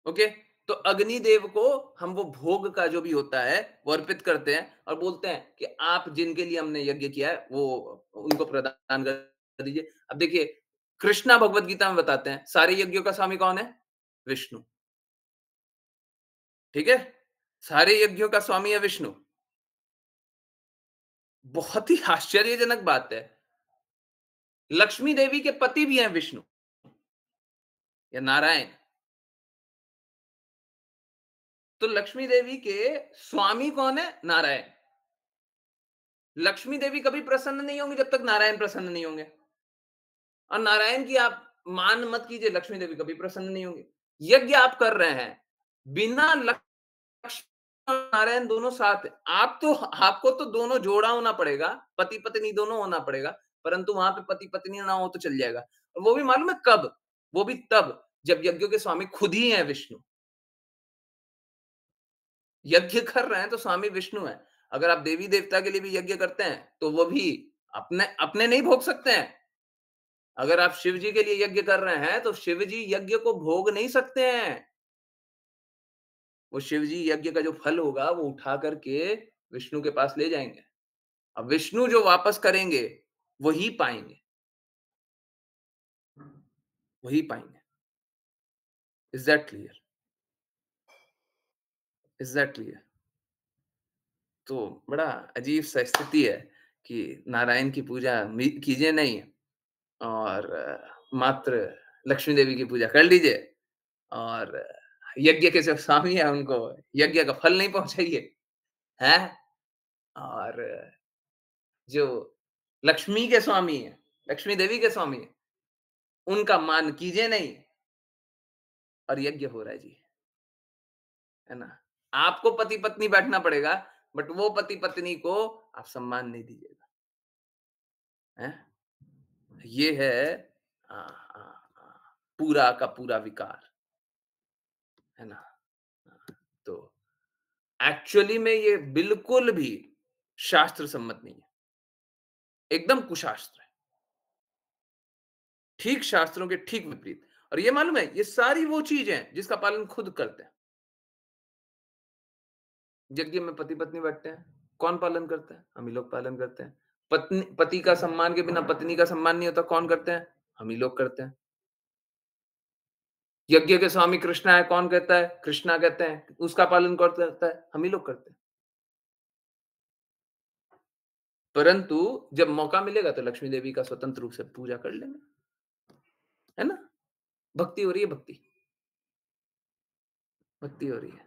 ओके, तो अग्निदेव को हम वो भोग का जो भी होता है वो अर्पित करते हैं और बोलते हैं कि आप जिनके लिए हमने यज्ञ किया है वो उनको प्रदान कर दीजिए। अब देखिए, कृष्णा भगवत गीता में बताते हैं सारे यज्ञों का स्वामी कौन है? विष्णु। ठीक है, सारे यज्ञों का स्वामी है विष्णु। बहुत ही आश्चर्यजनक बात है, लक्ष्मी देवी के पति भी हैं विष्णु या नारायण। तो लक्ष्मी देवी के स्वामी कौन है? नारायण। लक्ष्मी देवी कभी प्रसन्न नहीं होंगी जब तक नारायण प्रसन्न नहीं होंगे। और नारायण की आप मान मत कीजिए, लक्ष्मी देवी कभी प्रसन्न नहीं होंगे। यज्ञ आप कर रहे हैं, बिना लक्ष्मी और नारायण दोनों साथ हैं। आपको तो दोनों जोड़ा होना पड़ेगा, पति-पत्नी दोनों होना पड़ेगा, परंतु वहाँ पे पति-पत्नी ना हो तो चल जाएगा। और वो भी मालूम है कब? वो भी तब जब यज्ञों के स्वामी खुद ही हैं विष्णु। यज्ञ कर रहे हैं तो स्वामी विष्णु हैं। अगर आप देवी-देवता के लिए भी यज्ञ करते हैं, तो वो भी अपने अपने नहीं भोग सकते हैं। अगर आप शिव जी के लिए यज्ञ कर रहे हैं, तो शिव जी यज्ञ को भोग नहीं सकते हैं। वो शिव जी यज्ञ का जो फल होगा, वो उठा करके विष्णु के पास ले जाएँगे। अब विष्णु जो वापस करेंगे, वही पाएँगे, वही पाएँगे। Is that clear? Is that clear? तो बड़ा अजीब-सा स्थिति है कि नारायण की पूजा कीजिए नहीं और मात्र लक्ष्मी देवी की पूजा कर लीजिए और यज्ञ के जो स्वामी हैं उनको यज्ञ का फल नहीं पहुँचाइए, हैं? और जो लक्ष्मी के स्वामी हैं, लक्ष्मी देवी के स्वामी हैं, उनका मान कीजिए नहीं और यज्ञ हो रहा है जी, है ना? आपको पति-पत्नी बैठना पड़ेगा, बट वो पति-पत्नी को आप सम्मान नहीं दीजिएगा, हैं? ये है पूरा का पूरा विकार, है ना? तो एक्चुअली में ये बिल्कुल भी शास्त्र सम्मत नहीं है, एकदम कुशास्त्र है, ठीक शास्त्रों के ठीक विपरीत। और ये मालूम है, ये सारी वो चीज़ हैं जिसका पालन खुद करते हैं। यज्ञ में पति-पत्नी बैठते हैं, कौन पालन करता है? हम ही लोग पालन करते हैं। पत्नी पति का सम्मान के बिना पत्नी का सम्मान नहीं होता, कौन करते हैं? हम ही लोग करते हैं। यज्ञ के स्वामी कृष्णा है, कौन कहता है? कृष्णा कहते हैं, उसका पालन कौन करता है? हम ही लोग करते हैं। परंतु जब मौका मिलेगा तो लक्ष्मी देवी का स्वतंत्र रूप से पूजा कर लेंगे, है ना? भक्ति हो रही है भक्ति, भक्ति हो रही है,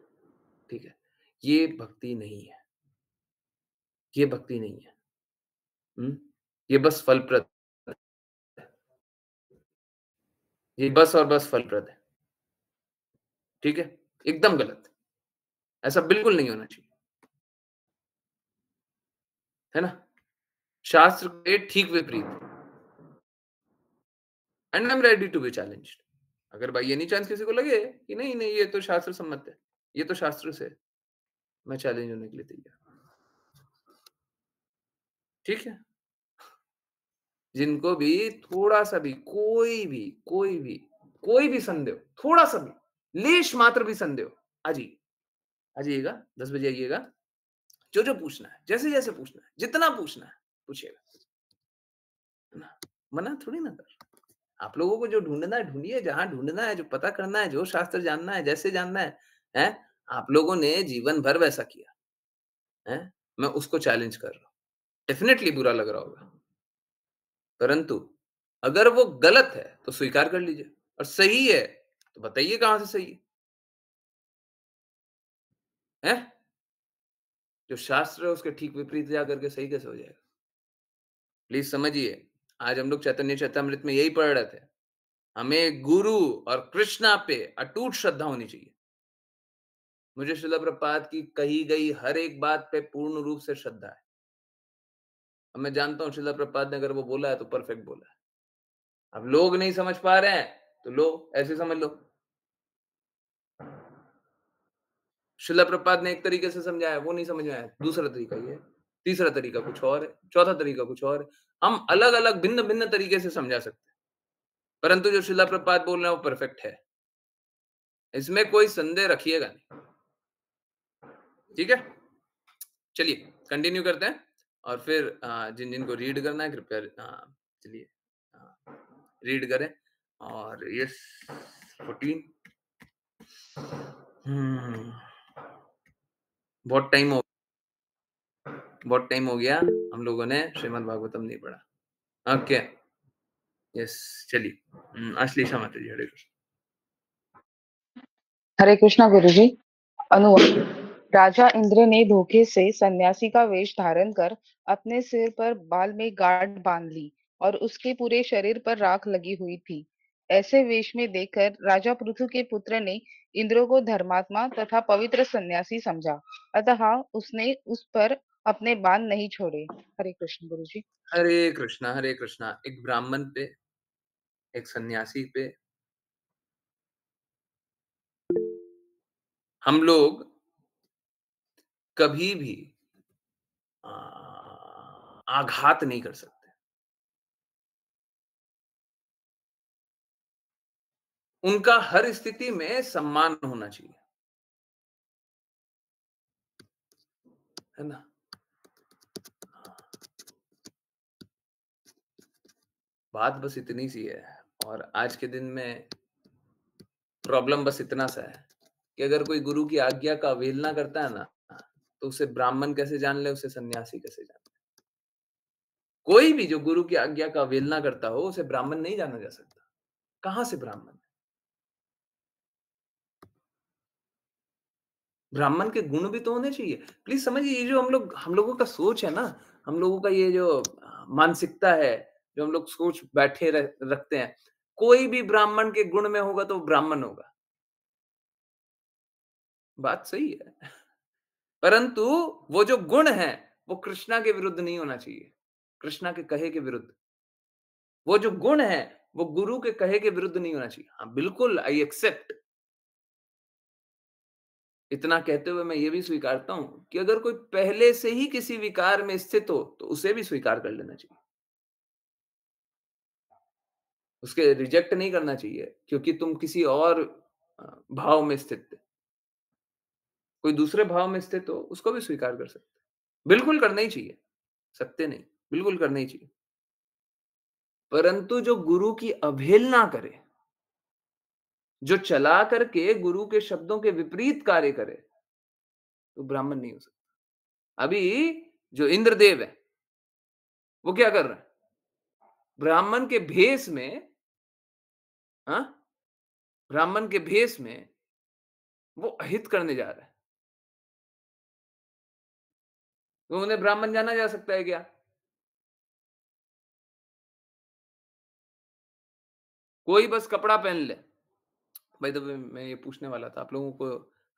ठीक है। ये भक्ति नहीं है, ये भक्ति नहीं है, हुँ? ये बस फलप्रद है, ये बस और बस फलप्रद है, ठीक है? एकदम गलत, ऐसा बिल्कुल नहीं होना चाहिए, है ना? शास्त्र के ठीक विपरीत and I am ready to be challenged. अगर बाय एनी चांस किसी को लगे कि नहीं, नहीं ये तो शास्त्र सम्मत है, ये तो शास्त्र से है, मैं चैलेंज होने के लिए तैयार हूँ, ठीक है? जिनको भी थोड़ा-सा भी कोई भी संदेह हो, थोड़ा-सा भी, लेश मात्र भी संदेह हो, आ जाइए, आ जाइएगा, 10 बजे आइएगा, जो-जो पूछना है, जैसे-जैसे पूछना है, जितना पूछना है, पूछिएगा, है ना? मना थोड़ी ना कर रहा। आप लोगों को जो ढूँढना है ढूँढिए, जहाँ ढूँढना है, जो पता करना है, जो शास्त्र जानना है, जैसे जानना है, हैं? आप लोगों ने जीवन भर वैसा किया, हैं? मैं उसको चैलेंज कर रहा हूँ। डेफ़िनिटली बुरा लग रहा होगा, परंतु अगर वो गलत है, तो स्वीकार कर लीजिए और सही है, तो बताइए कहाँ से सही है? हैं? जो शास्त्र है उसके ठीक विपरीत जा करके सही कैसे हो जाएगा? प्लीज़ समझिए, आज हम लोग चैतन्य चैतामृत में यही पढ़ रहे थे। हमें गुरु और कृष्णा पे अटूट श्रद्धा होनी चाहिए। मुझे श्रील प्रभुपाद की कही गई हर एक बात पे पूर्ण रूप से श्रद्धा है। अब मैं जानता हूँ श्रील प्रभुपाद ने अगर वो बोला है तो परफेक्ट बोला है। अब लोग नहीं समझ पा रहे हैं, तो लो ऐसे समझ लो। श्रील प्रभुपाद ने एक तरीके से समझाया, वो नहीं समझ में आया, दूसरा तरीका ये है, तीसरा तरीका कुछ और है, चौथा तरीका कुछ और है। हम अलग-अलग, भिन्न-भिन्न तरीके से समझा सकते हैं, परंतु जो श्रील प्रभुपाद बोल रहे हैं वो परफेक्ट है। इसमें कोई संदेह रखिएगा नहीं, ठीक है? चलिए कंटिन्यू करते हैं और फिर जिन-जिन को रीड करना है कृपया चलिए रीड करें और यस 14 हम्म, बहुत टाइम हो बहुत टाइम हो गया हम लोगों ने श्रीमद् भागवतम नहीं पढ़ा। ओके, यस चलिए अश्लीषा माता जी हरे कृष्ण। हरे कृष्णा गुरुजी। अनुवाद। राजा इंद्र ने धोखे से सन्यासी का वेश धारण कर अपने सिर पर बाल में गांठ बांध ली और उसके पूरे शरीर पर राख लगी हुई थी। ऐसे वेश में देखकर राजा पृथु के पुत्र ने इंद्र को धर्मात्मा तथा पवित्र सन्यासी समझा। अतः उसने उस पर अपने बांध नहीं छोड़े। हरे कृष्ण गुरुजी। हरे कृष्णा। एक ब्राह्मण पे, एक सन्यासी पे हम लोग कभी भी अ, आघात नहीं कर सकते। उनका हर स्थिति में सम्मान होना चाहिए, है ना? बात बस इतनी सी है और आज के दिन में प्रॉब्लम बस इतना सा है कि अगर कोई गुरु की आज्ञा का अवहेलना करता है ना, तो उसे ब्राह्मण कैसे जान ले, उसे सन्यासी कैसे जान ले। कोई भी जो गुरु की आज्ञा का अवहेलना करता हो, उसे ब्राह्मण नहीं जाना जा सकता। कहाँ से ब्राह्मण? ब्राह्मण के गुण भी तो होने चाहिए। प्लीज़ समझिए ये जो हम लोगों का सोच है ना, हम लोगों का ये जो मानसिकता है, जो हम लोग सोच बैठे रखते हैं, कोई भी ब्राह्मण के गुण में होगा तो वो ब्राह्मण होगा। बात सही है। परंतु वो जो गुण है, वो कृष्णा के विरुद्ध नहीं होना चाहिए। कृष्णा के कहे के विरुद्ध। वो जो गुण है, वो गुरु के कहे के विरुद्ध नहीं होना चाहिए। हाँ, बिल्कुल आई एक्सेप्ट। इतना कहते हुए मैं ये भी स्वीकारता हूँ कि अगर कोई पहले से ही किसी विकार में स्थित हो, तो उसे भी स्वीकार कर लेना चाहिए। उसके रिजेक्ट नहीं करना चाहिए क्योंकि तुम किसी और भाव में स्थित थे। कोई दूसरे भाव में स्थित हो, उसको भी स्वीकार कर सकते हैं। बिल्कुल करना ही चाहिए। सकते नहीं, बिल्कुल करना ही चाहिए। परंतु जो गुरु की अवहेलना करे, जो चला करके गुरु के शब्दों के विपरीत कार्य करे, वो ब्राह्मण नहीं हो सकता। अभी जो इंद्रदेव है, वो क्या कर रहा है? ब्राह्मण के भेष में हाँ, ब्राह्मण के भेष में वो अहित करने जा रहा है। तो उन्हें ब्राह्मण जाना जा सकता है क्या? कोई बस कपड़ा पहन ले। बाय द वे मैं ये पूछने वाला था आप लोगों को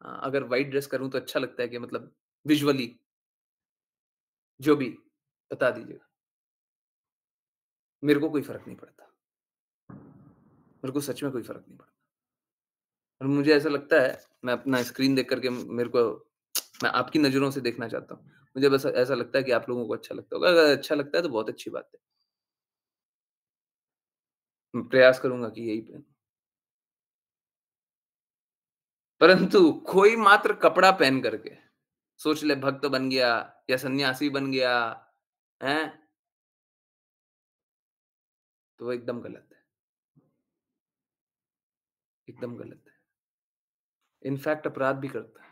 अगर व्हाइट ड्रेस करूँ तो अच्छा लगता है कि मतलब विजुअली जो भी बता दीजिएगा। मेरे को कोई फ़र्क नहीं पड़ता। मेरे को सच में कोई फ़र्क नहीं पड़ता। और मुझे ऐसा लगता है मैं अपना स्क्रीन देख कर के मेरे को मैं आपकी नज़रों से देखना चाहता हूँ। मुझे बस ऐसा लगता है कि आप लोगों को अच्छा लगता होगा। अगर अच्छा लगता है तो बहुत अच्छी बात है। मैं प्रयास करूँगा कि यही पहनूँ। परंतु कोई मात्र कपड़ा पहन करके सोच ले भक्त बन गया या सन्यासी बन गया, हैं? तो वो एकदम गलत है, एकदम गलत है। इनफैक्ट अपराध भी करता है।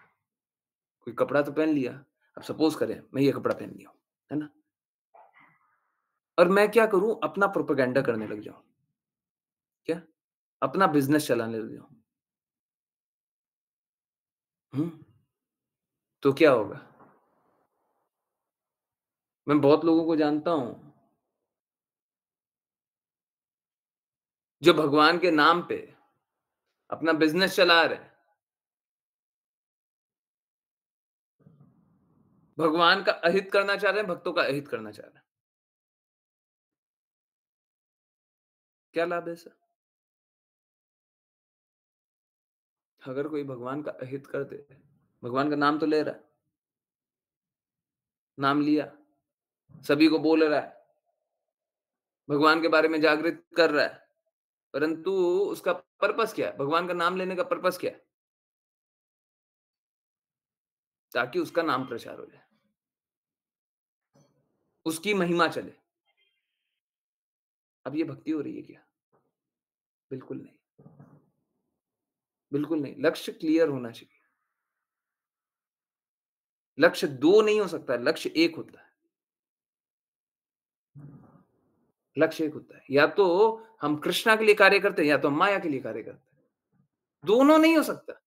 कोई कपड़ा तो पहन लिया, अब सपोज़ करें मैं ये कपड़ा पहन लिया हूँ, है ना? और मैं क्या करूँ अपना प्रोपेगेंडा करने लग जाऊँ, क्या? अपना बिज़नेस चलाने लग जाऊँ, हुँ? तो क्या होगा? मैं बहुत लोगों को जानता हूँ, जो भगवान के नाम पे अपना बिज़नेस चला रहे हैं, भगवान का अहित करना चाह रहे हैं, भक्तों का अहित करना चाह रहे हैं। क्या लाभ है इसका? अगर कोई भगवान का अहित कर दे, भगवान का नाम तो ले रहा है, नाम लिया, सभी को बोल रहा है, भगवान के बारे में जागृत कर रहा है, परंतु उसका पर्पस क्या है? भगवान का नाम लेने का पर्पस क्या है? ताकि उसका नाम प्रचार हो जाए, उसकी महिमा चले। अब ये भक्ति हो रही है क्या? बिल्कुल नहीं, बिल्कुल नहीं। लक्ष्य क्लियर होना चाहिए। लक्ष्य 2 नहीं हो सकता है, लक्ष्य 1 होता है। लक्ष्य 1 होता है। या तो हम कृष्णा के लिए कार्य करते हैं या तो हम माया के लिए कार्य करते हैं। दोनों नहीं हो सकता।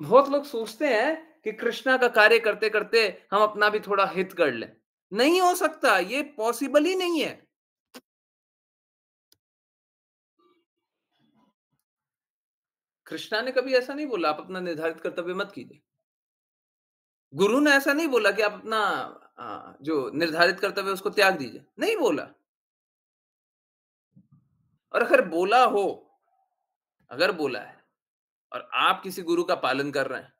बहुत लोग सोचते हैं कि कृष्णा का कार्य करते-करते हम अपना भी थोड़ा हित कर लें। नहीं हो सकता, ये पॉसिबल ही नहीं है। कृष्णा ने कभी ऐसा नहीं बोला, आप अपना निर्धारित कर्तव्य मत कीजिए। गुरु ने ऐसा नहीं बोला कि आप अपना जो निर्धारित कर्तव्य है उसको त्याग दीजिए, नहीं बोला। और अगर बोला है और आप किसी गुरु का पालन कर रहे हैं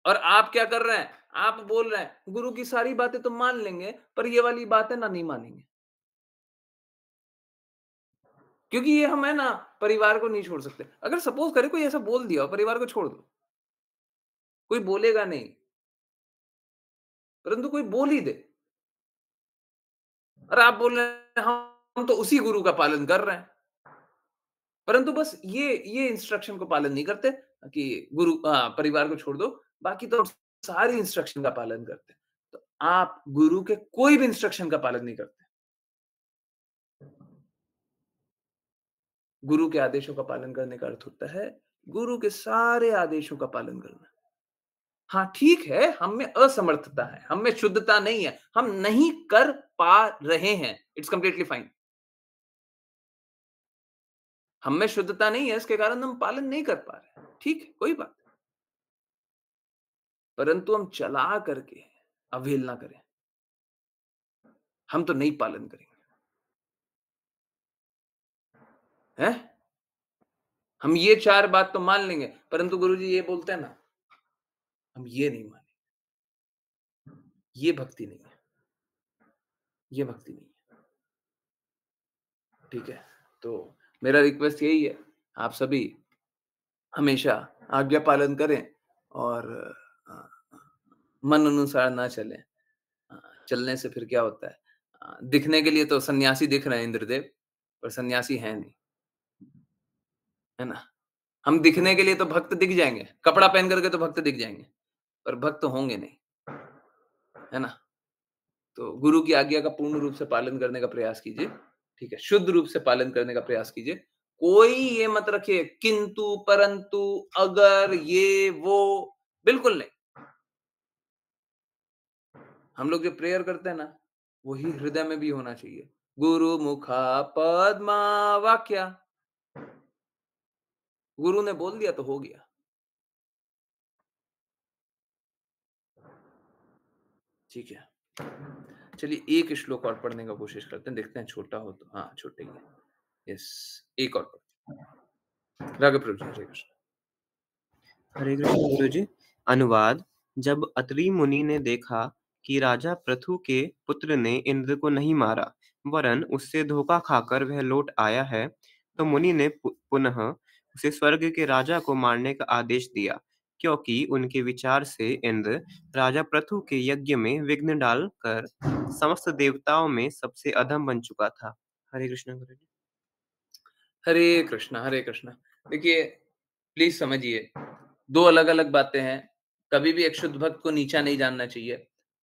और आप क्या कर रहे हैं, आप बोल रहे हैं, गुरु की सारी बातें तो मान लेंगे, पर ये वाली बातें ना नहीं मानेंगे। क्योंकि ये हम है ना, परिवार को नहीं छोड़ सकते। अगर सपोज़ करें कोई ऐसा बोल दिया हो, परिवार को छोड़ दो, कोई बोलेगा नहीं, परंतु कोई बोल ही दे और आप बोल रहे हैं, हम तो उसी गुरु का पालन कर रहे हैं। परंतु बस ये इंस्ट्रक्शन को पालन नहीं करते कि परिवार को छोड़ दो, बाकी तो हम सारी इंस्ट्रक्शन का पालन करते हैं। तो आप गुरु के कोई भी इंस्ट्रक्शन का पालन नहीं करते। गुरु के आदेशों का पालन करने का अर्थ होता है, गुरु के सारे आदेशों का पालन करना। हाँ, ठीक है, हम में असमर्थता है, हम में शुद्धता नहीं है, हम नहीं कर पा रहे हैं, इट्स कंप्लीटली फाइन। हम में शुद्धता नहीं है, इसके कारण हम पालन नहीं कर पा रहे हैं, ठीक है, कोई बात नहीं। परंतु हम चला करके अवहेलना करें, हम तो नहीं पालन करेंगे, हैं? हम ये 4 बात तो मान लेंगे, परंतु गुरुजी ये बोलते हैं ना, हम ये नहीं मानेंगे, ये भक्ति नहीं है, ये भक्ति नहीं है, ठीक है? तो मेरा रिक्वेस्ट यही है, आप सभी हमेशा आज्ञा पालन करें और अ, मन अनुसार ना चलें। अ, चलने से फिर क्या होता है, दिखने के लिए तो सन्यासी दिख रहे हैं इंद्रदेव, पर सन्यासी हैं नहीं, है ना? हम दिखने के लिए तो भक्त दिख जाएँगे, कपड़ा पहन कर के तो भक्त दिख जाएँगे, पर भक्त होंगे नहीं, है ना? तो गुरु की आज्ञा का पूर्ण रूप से पालन करने का प्रयास कीजिए, ठीक है? शुद्ध रूप से पालन करने का प्रयास कीजिए। कोई ये मत रखिए किंतु, परंतु, अगर, ये, वो, बिल्कुल नहीं। हम लोग जो प्रेयर करते हैं ना, वही हृदय में भी होना चाहिए। गुरु मुखा पद्मा वाक्या। गुरु ने बोल दिया तो हो गया। ठीक है। चलिए एक श्लोक और पढ़ने का कोशिश करते हैं, देखते हैं छोटा हो तो, हाँ, छोटा ही है। यस, एक और पढ़ते हैं। राधे प्रभु जी, हरे कृष्ण। हरे कृष्ण गुरुजी। अनुवाद। जब अत्रि मुनि ने देखा कि राजा पृथु के पुत्र ने इंद्र को नहीं मारा, वरन उससे धोखा खाकर वह लौट आया है, तो मुनि ने पुनः उसे स्वर्ग के राजा को मारने का आदेश दिया, क्योंकि उनके विचार से इंद्र राजा पृथु के यज्ञ में विघ्न डालकर समस्त देवताओं में सबसे अधम बन चुका था। हरे कृष्ण गुरुजी। हरे कृष्णा, हरे कृष्णा। देखिए, प्लीज समझिए, 2 अलग-अलग बातें हैं। कभी भी एक शुद्ध भक्त को नीचा नहीं जानना चाहिए,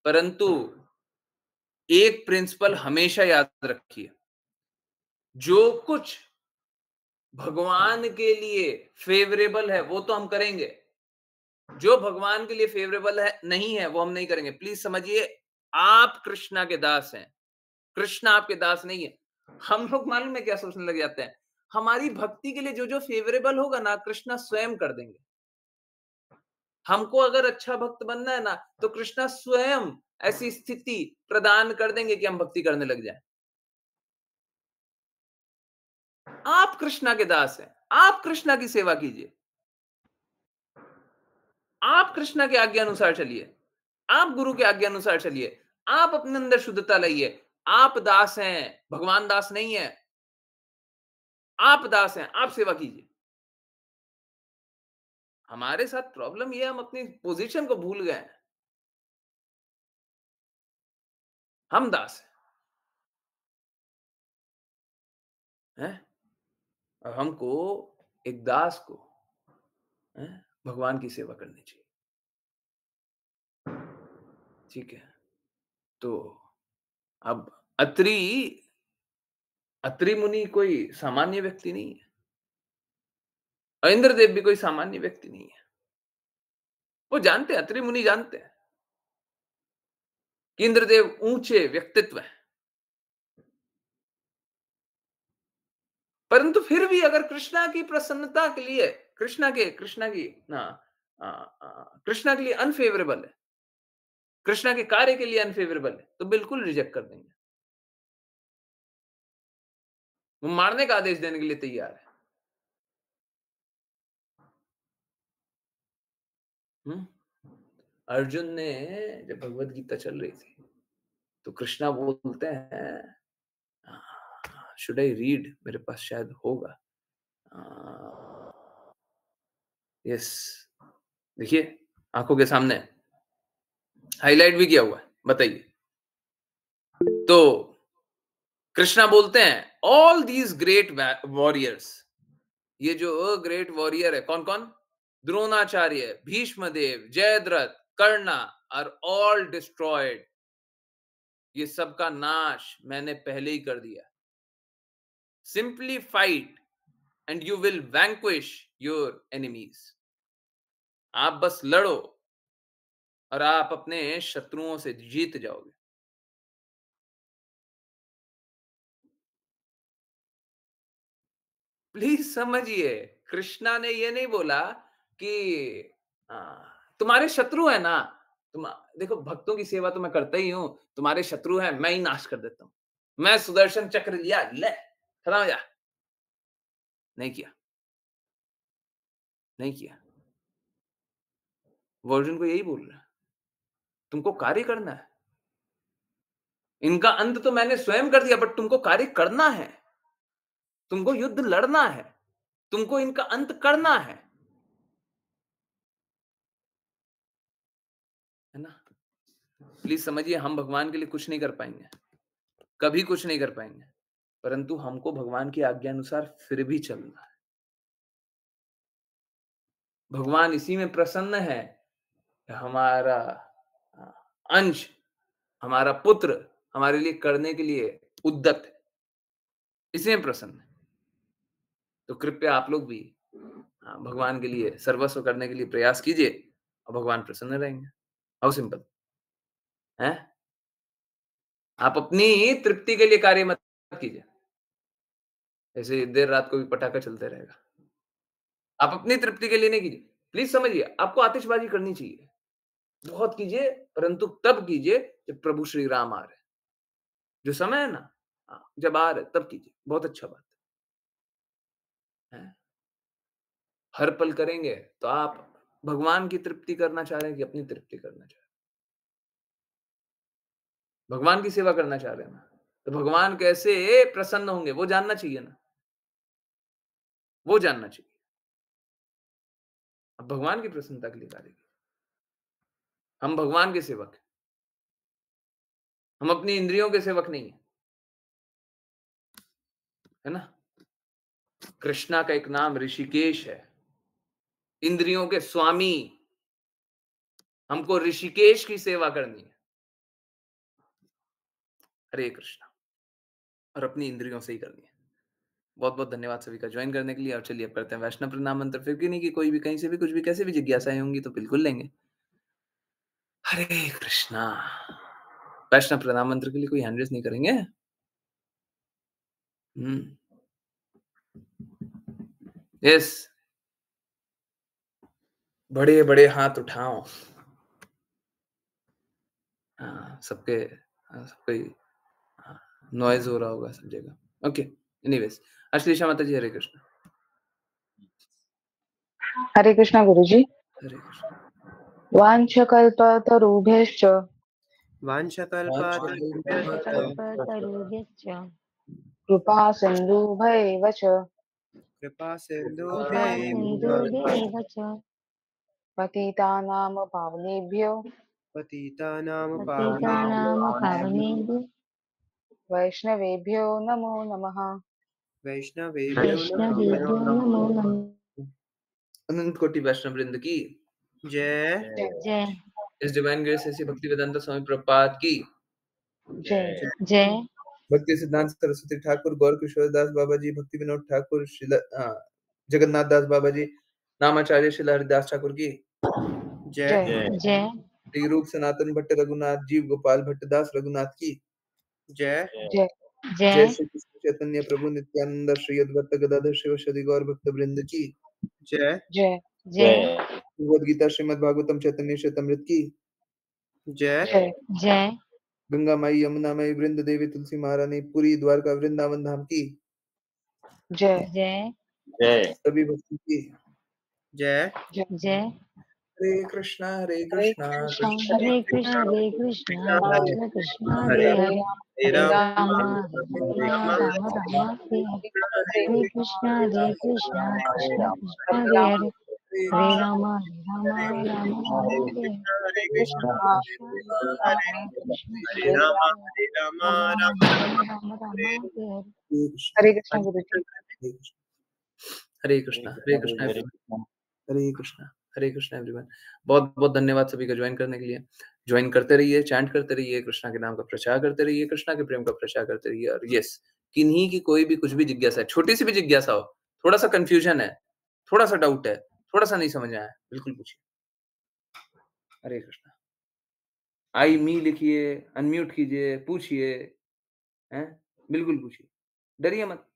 परंतु एक प्रिंसिपल हमेशा याद रखिए, जो कुछ भगवान के लिए फेवरेबल है, वो तो हम करेंगे। जो भगवान के लिए फेवरेबल है नहीं है, वो हम नहीं करेंगे। प्लीज समझिए, आप कृष्णा के दास हैं, कृष्णा आपके दास नहीं है। हम लोग मालूम है क्या सोचने लग जाते हैं, हमारी भक्ति के लिए जो जो फेवरेबल होगा ना, कृष्णा स्वयं कर देंगे। हमको अगर अच्छा भक्त बनना है ना, तो कृष्णा स्वयं ऐसी स्थिति प्रदान कर देंगे कि हम भक्ति करने लग जाएं। आप कृष्णा के दास हैं, आप कृष्णा की सेवा कीजिए, आप कृष्णा के आज्ञा अनुसार चलिए, आप गुरु के आज्ञा अनुसार चलिए, आप अपने अंदर शुद्धता लाइए। आप दास हैं, भगवान दास नहीं है। आप दास हैं, आप सेवा कीजिए। हमारे साथ प्रॉब्लम ये है, हम अपनी पोजीशन को भूल गए हैं। हम दास हैं, और हमको एक दास को, हैं, भगवान की सेवा करनी चाहिए। ठीक है? तो अब अत्रि अत्रि मुनि कोई सामान्य व्यक्ति नहीं है, और इंद्रदेव भी कोई सामान्य व्यक्ति नहीं है। वो जानते हैं, अत्रि मुनि जानते हैं कि इंद्रदेव ऊंचे व्यक्तित्व हैं। परंतु फिर भी अगर कृष्णा की प्रसन्नता के लिए, कृष्णा की ना कृष्णा के लिए अनफेवरेबल है, कृष्णा के कार्य के लिए अनफेवरेबल है, तो बिल्कुल रिजेक्ट कर देंगे। वो मारने का आदेश देने के लिए तैयार है। अर्जुन ने जब भगवत गीता चल रही थी तो कृष्णा बोलते हैं, शुड आई रीड, मेरे पास शायद होगा। यस, देखिए आंखों के सामने हाईलाइट भी किया हुआ है, बताइए। तो कृष्णा बोलते हैं ऑल दीज ग्रेट वॉरियर्स, ये जो ग्रेट वॉरियर है कौन कौन, Dronacharya, Bhishmadev, Jayadrath, Karna are all destroyed, ये सबका नाश मैंने पहले ही कर दिया। Simply fight and you will vanquish your enemies, आप बस लड़ो और आप अपने शत्रुओं से जीत जाओगे। प्लीज समझिए, कृष्णा ने ये नहीं बोला कि तुम्हारे शत्रु है ना, तुम देखो भक्तों की सेवा तो मैं करता ही हूं, तुम्हारे शत्रु है मैं ही नाश कर देता हूं, मैं सुदर्शन चक्र लिया, ले खत्म हो जा। नहीं किया, नहीं किया। वो अर्जुन को यही बोल रहा है, तुमको कार्य करना है, इनका अंत तो मैंने स्वयं कर दिया, बट तुमको कार्य करना है, तुमको युद्ध लड़ना है, तुमको इनका अंत करना है ना। प्लीज समझिए, हम भगवान के लिए कुछ नहीं कर पाएंगे, कभी कुछ नहीं कर पाएंगे, परंतु हमको भगवान की आज्ञा अनुसार फिर भी चलना है। भगवान इसी में प्रसन्न है, हमारा अंश, हमारा पुत्र हमारे लिए करने के लिए उद्यत है, इसी में प्रसन्न है। तो कृपया आप लोग भी भगवान के लिए सर्वस्व करने के लिए प्रयास कीजिए और भगवान प्रसन्न रहेंगे। हाउ सिंपल है। आप अपनी तृप्ति के लिए कार्य मत कीजिए, ऐसे देर रात को भी पटाखा चलते रहेगा। आप अपनी तृप्ति के लिए नहीं कीजिए। प्लीज समझिए, आपको आतिशबाजी करनी चाहिए, बहुत कीजिए, परंतु तब कीजिए जब प्रभु श्री राम आ रहे, जो समय है ना, जब आ रहे तब कीजिए, बहुत अच्छा बात है। हर पल करेंगे तो आप भगवान की तृप्ति करना चाह रहे हैं कि अपनी तृप्ति करना चाह रहे हैं? भगवान की सेवा करना चाह रहे हैं ना, तो भगवान कैसे प्रसन्न होंगे वो जानना चाहिए ना, वो जानना चाहिए। अब भगवान की प्रसन्नता के लिए कार्य कीजिए। हम भगवान के सेवक हैं, हम अपनी इंद्रियों के सेवक नहीं है ना। कृष्णा का एक नाम ऋषिकेश है, इंद्रियों के स्वामी। हमको ऋषिकेश की सेवा करनी है, हरे कृष्णा, और अपनी इंद्रियों से ही करनी है। बहुत बहुत धन्यवाद सभी का ज्वाइन करने के लिए। और चलिए अब करते हैं वैष्णव प्रणाम मंत्र। फिर नहीं कि कोई भी कहीं से भी कुछ भी कैसे भी जिज्ञासाएं होंगी तो बिल्कुल लेंगे। हरे कृष्णा। वैष्णव प्रणाम मंत्र के लिए कोई हैंड रेज नहीं करेंगे। यस, बड़े बड़े हाथ उठाओ। सबके सबके नॉइज हो रहा होगा सब जगह। ओके, एनीवेज, अश्लेषा माता जी, हरे कृष्ण। हरे कृष्णा गुरुजी। हरे कृष्ण। वाञ्छकल्पतरुभ्यश्च वाञ्छकल्पतरुभ्यश्च कृपा सिन्धुभ्यैव च कृपासिन्धुभ्यैव च पतितानां पावनेभ्यो पतितानां पावनेभ्यो वैष्णवेभ्यो नमो नमः। वैष्णवेभ्यो नमो नमः। अनंत कोटि वैष्णव वृंद की जय जय इस डिवाइन ग्रेस ऐसी भक्ति वेदांत स्वामी प्रपात की जय। जय। भक्ति सिद्धांत सरस्वती ठाकुर, गौर किशोर दास बाबा जी, भक्ति विनोद ठाकुर, जगन्नाथ दास बाबा जी, नामाचार्य शिला हरिदास ठाकुर की जय जय। श्री रूप सनातन भट्ट रघुनाथ, जीव गोपाल भट्ट दास रघुनाथ की जय जय जय श्री कृष्ण चैतन्य प्रभु नित्यानंद श्री अद्वैत गदाधर शिव सदि गौर भक्त वृंद की जय जय। जय। भगवद गीता श्रीमद् भागवतम चैतन्य चरितमृत की जय जय जय गंगा माई यमुना माई वृंद देवी तुलसी महारानी पुरी द्वारका वृंदावन धाम की जय जय जय सभी भक्तों की जय जय हरे कृष्णा कृष्णा हरे कृष्णा कृष्ण कृष्ण हरे हरे हरे हरे राम राम हरे राम राम राम राम हरे हरे हरे कृष्णा कृष्ण कृष्ण हरे राम हरे हरे राम राम राम हरे हरे हरे कृष्ण हरे कृष्ण हरे राम हरे राम राम राम हरे हरे हरे कृष्ण गुरु जी। हरे कृष्णा everyone. हरे कृष्णा हरे कृष्णा एवरीवन। बहुत बहुत धन्यवाद सभी का ज्वाइन करने के लिए। ज्वाइन करते रहिए, चैंट करते रहिए, कृष्णा के नाम का प्रचार करते रहिए, कृष्णा के प्रेम का प्रचार करते रहिए। और यस, किन्हीं की कोई भी कुछ भी जिज्ञासा है, छोटी सी भी जिज्ञासा हो, थोड़ा सा कंफ्यूजन है, थोड़ा सा डाउट है, थोड़ा सा नहीं समझ आया, बिल्कुल पूछिए। हरे कृष्णा। आई मी लिखिए, अनम्यूट कीजिए, पूछिए, हैं, बिल्कुल पूछिए, डरिए मत,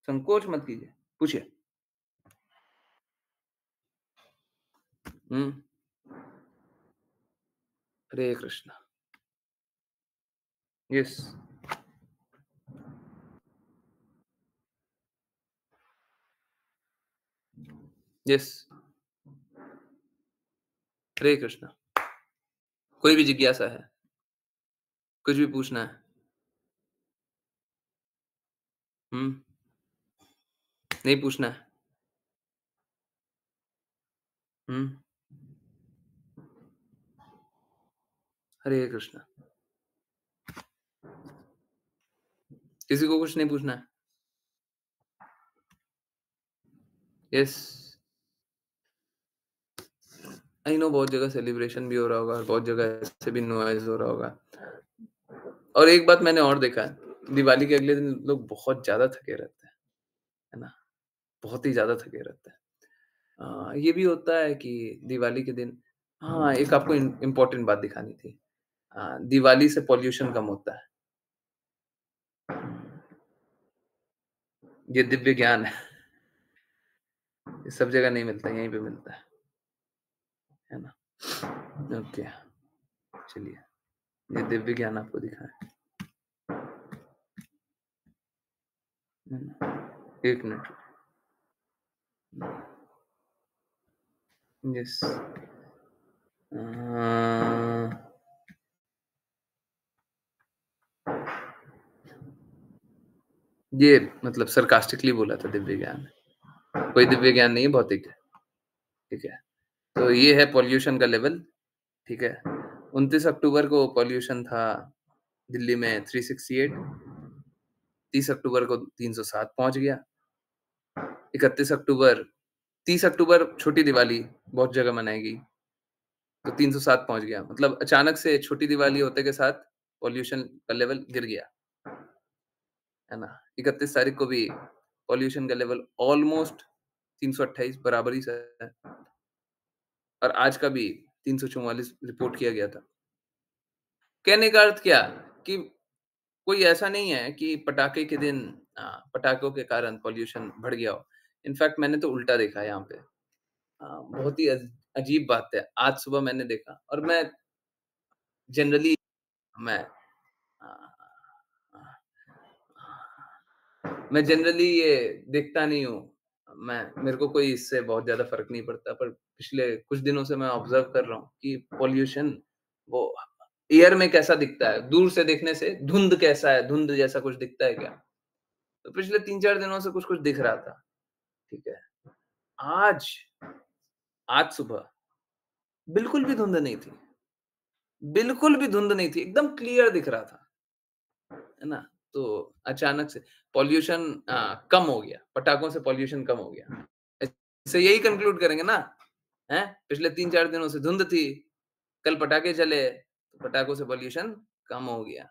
संकोच मत कीजिए, पूछिए। हरे कृष्णा। यस, यस, हरे कृष्णा। कोई भी जिज्ञासा है, कुछ भी पूछना है, नहीं पूछना है, हरे कृष्णा। किसी को कुछ नहीं पूछना है। यस, आई नो बहुत जगह सेलिब्रेशन भी हो रहा होगा, बहुत जगह ऐसे भी नॉइज हो रहा होगा। और एक बात मैंने और देखा है, दिवाली के अगले दिन लोग बहुत ज्यादा थके रहते हैं, है ना, बहुत ही ज्यादा थके रहते हैं। ये भी होता है कि दिवाली के दिन, हाँ, एक आपको इम्पोर्टेंट बात दिखानी थी। दिवाली से पॉल्यूशन कम होता है। ये दिव्य ज्ञान है, ये सब जगह नहीं मिलता, यहीं पे मिलता है ना। ओके, चलिए, ये दिव्य ज्ञान आपको दिखाएं। एक मिनट। यस, ये मतलब सरकास्टिकली बोला था दिव्य ज्ञान, कोई दिव्य ज्ञान नहीं है, भौतिक है, ठीक है। तो ये है पॉल्यूशन का लेवल, ठीक है। 29 अक्टूबर को पॉल्यूशन था दिल्ली में 368, 30 अक्टूबर को 307 पहुंच गया, 31 अक्टूबर, 30 अक्टूबर छोटी दिवाली बहुत जगह मनाएगी, तो 307 पहुंच गया। मतलब अचानक से छोटी दिवाली होते के साथ पॉल्यूशन का लेवल गिर गया, है ना। 31 तारीख को भी पॉल्यूशन का लेवल ऑलमोस्ट 328 बराबरी से है, और आज का भी 344 रिपोर्ट किया गया था। कहने का अर्थ क्या कि कोई ऐसा नहीं है कि पटाखे के दिन पटाखों के कारण पॉल्यूशन बढ़ गया हो। इनफैक्ट मैंने तो उल्टा देखा है यहाँ पे। बहुत ही अजीब बात है। आज सुबह मैंने देखा, और मैं जनरली मैं मैं जनरली ये देखता नहीं हूँ। मेरे को कोई इससे बहुत ज्यादा फर्क नहीं पड़ता, पर पिछले कुछ दिनों से मैं ऑब्जर्व कर रहा हूँ कि पॉल्यूशन वो एयर में कैसा दिखता है, दूर से देखने से धुंध कैसा है, धुंध जैसा कुछ दिखता है क्या? तो पिछले 3-4 दिनों से कुछ कुछ दिख रहा था, ठीक है। आज आज सुबह बिल्कुल भी धुंध नहीं थी, बिल्कुल भी धुंध नहीं थी, एकदम क्लियर दिख रहा था, है ना। तो अचानक से पॉल्यूशन कम हो गया, पटाखों से पॉल्यूशन कम हो गया। इससे यही कंक्लूड करेंगे ना, हैं? पिछले 3-4 दिनों से धुंध थी, कल पटाखे चले, तो पटाखों से पॉल्यूशन कम हो गया,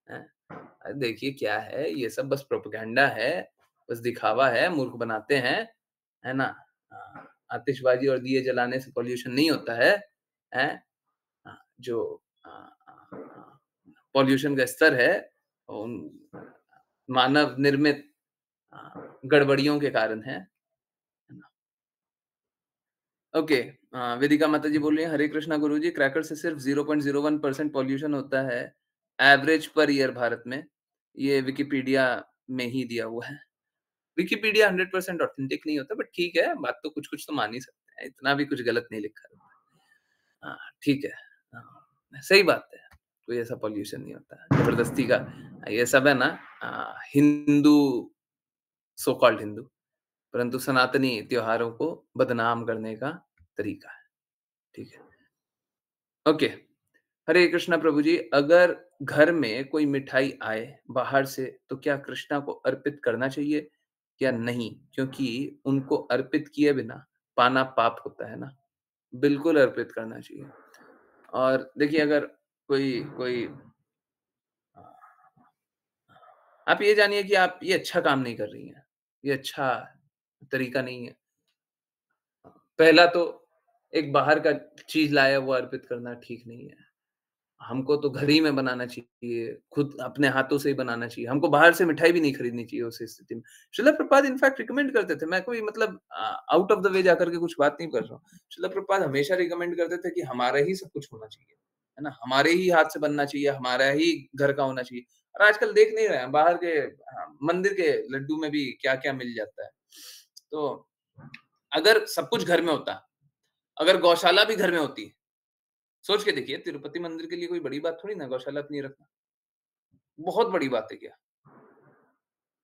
हैं? अरे देखिए क्या है, ये सब बस प्रोपेगेंडा है, बस दिखावा है, मूर्ख बनाते हैं, है ना। आतिशबाजी और दिए जलाने से पॉल्यूशन नहीं होता है, हैं? जो पॉल्यूशन का स्तर है, उन मानव निर्मित गड़बड़ियों के कारण है ना। ओके, वेदिका माता जी बोल रही हैं, हरे कृष्णा गुरुजी, क्रैकर से सिर्फ 0.01% पॉल्यूशन होता है एवरेज पर ईयर भारत में। ये विकिपीडिया में ही दिया हुआ है। विकिपीडिया 100% ऑथेंटिक नहीं होता, बट ठीक है, बात तो कुछ-कुछ तो मान ही सकते हैं, इतना भी कुछ गलत नहीं लिखा रहता है। हाँ, ठीक है। सही बात है, कोई ऐसा पॉल्यूशन नहीं होता, ज़बरदस्ती का ये सब है ना, हिंदू, सो कॉल्ड हिंदू, परंतु सनातनी त्योहारों को बदनाम करने का तरीका है, ठीक है। ओके, हरे कृष्णा प्रभु जी, अगर घर में कोई मिठाई आए बाहर से, तो क्या कृष्णा को अर्पित करना चाहिए या नहीं? क्योंकि उनको अर्पित किए बिना पाना पाप होता है ना। बिल्कुल अर्पित करना चाहिए। और देखिए, अगर कोई कोई आप ये जानिए कि आप ये अच्छा काम नहीं कर रही हैं, ये अच्छा तरीका नहीं है। पहला तो एक बाहर का चीज़ लाया हुआ अर्पित करना ठीक नहीं है। हमको तो घर ही में बनाना चाहिए, खुद अपने हाथों से ही बनाना चाहिए। हमको बाहर से मिठाई भी नहीं खरीदनी चाहिए उस स्थिति में। श्रील प्रभुपाद इनफैक्ट रिकमेंड करते थे, मैं कोई मतलब आउट ऑफ द वे जाकर के कुछ बात नहीं कर रहा हूँ। श्रील प्रभुपाद हमेशा रिकमेंड करते थे कि हमारा ही सब कुछ होना चाहिए, है ना? हमारे ही हाथ से बनना चाहिए, हमारा ही घर का होना चाहिए। और आजकल देख नहीं रहे हैं, बाहर के मंदिर के लड्डू में भी क्या-क्या मिल जाता है। तो अगर सब कुछ घर में होता, अगर गौशाला भी घर में होती, सोच के देखिए, तिरुपति मंदिर के लिए कोई बड़ी बात थोड़ी ना गौशाला अपनी रखना। बहुत बड़ी बात है क्या?